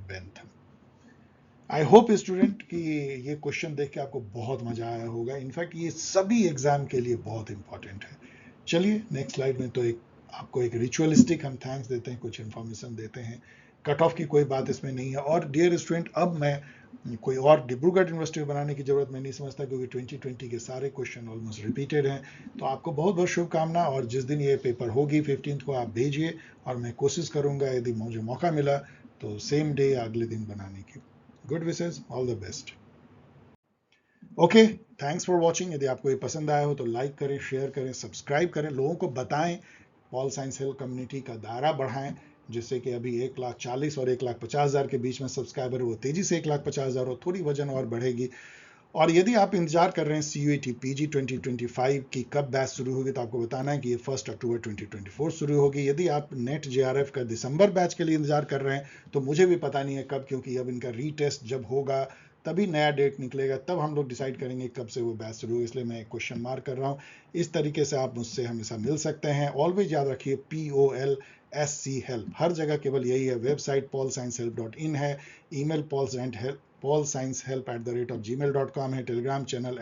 Bentham. I hope student कि ये क्वेश्चन देख के आपको बहुत मजा आया होगा। इनफैक्ट ये सभी एग्जाम के लिए बहुत इंपॉर्टेंट है। चलिए नेक्स्ट स्लाइड में तो आपको एक रिचुअलिस्टिक हम थैंक्स देते हैं, कुछ इन्फॉर्मेशन देते हैं। कट ऑफ की कोई बात इसमें नहीं है। और डियर स्टूडेंट, अब मैं कोई और डिब्रूगढ़ यूनिवर्सिटी बनाने की जरूरत मैं नहीं समझता, क्योंकि 2020 के सारे क्वेश्चन ऑलमोस्ट रिपीटेड हैं। तो आपको बहुत बहुत शुभकामना, और जिस दिन ये पेपर होगी 15 को आप भेजिए, और मैं कोशिश करूंगा यदि मुझे मौका मिला तो सेम डे अगले दिन बनाने की। Good wishes, all the best. Okay, thanks for watching. यदि आपको ये पसंद आया हो तो लाइक करें, शेयर करें, सब्सक्राइब करें, लोगों को बताएं, पॉल साइंस हेल्प कम्युनिटी का दायरा बढ़ाएं, जिससे कि अभी 1,40,000 और 1,50,000 के बीच में सब्सक्राइबर, वो तेजी से 1,50,000 और थोड़ी वजन और बढ़ेगी। और यदि आप इंतजार कर रहे हैं CUET PG 2025 की कब बैच शुरू होगी, तो आपको बताना है कि ये 1 अक्टूबर 2024 शुरू होगी। यदि आप नेट JRF का दिसंबर बैच के लिए इंतजार कर रहे हैं, तो मुझे भी पता नहीं है कब, क्योंकि अब इनका रीटेस्ट जब होगा तभी नया डेट निकलेगा, तब हम लोग डिसाइड करेंगे कब से वो बैच शुरू होगी, इसलिए मैं क्वेश्चन मार्क कर रहा हूँ। इस तरीके से आप मुझसे हमेशा मिल सकते हैं। ऑलवेज याद रखिए POLSC हेल्प, हर जगह केवल यही है। वेबसाइट paulsciencehelp.in है, ईमेल paulsciencehelp@gmail.com है, टेलीग्राम चैनल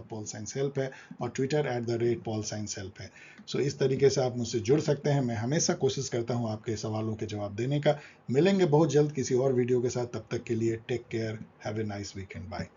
@paulsciencehelp है, और ट्विटर @paulsciencehelp है। सो इस तरीके से आप मुझसे जुड़ सकते हैं। मैं हमेशा कोशिश करता हूं आपके सवालों के जवाब देने का। मिलेंगे बहुत जल्द किसी और वीडियो के साथ, तब तक के लिए take care, have a nice weekend, bye.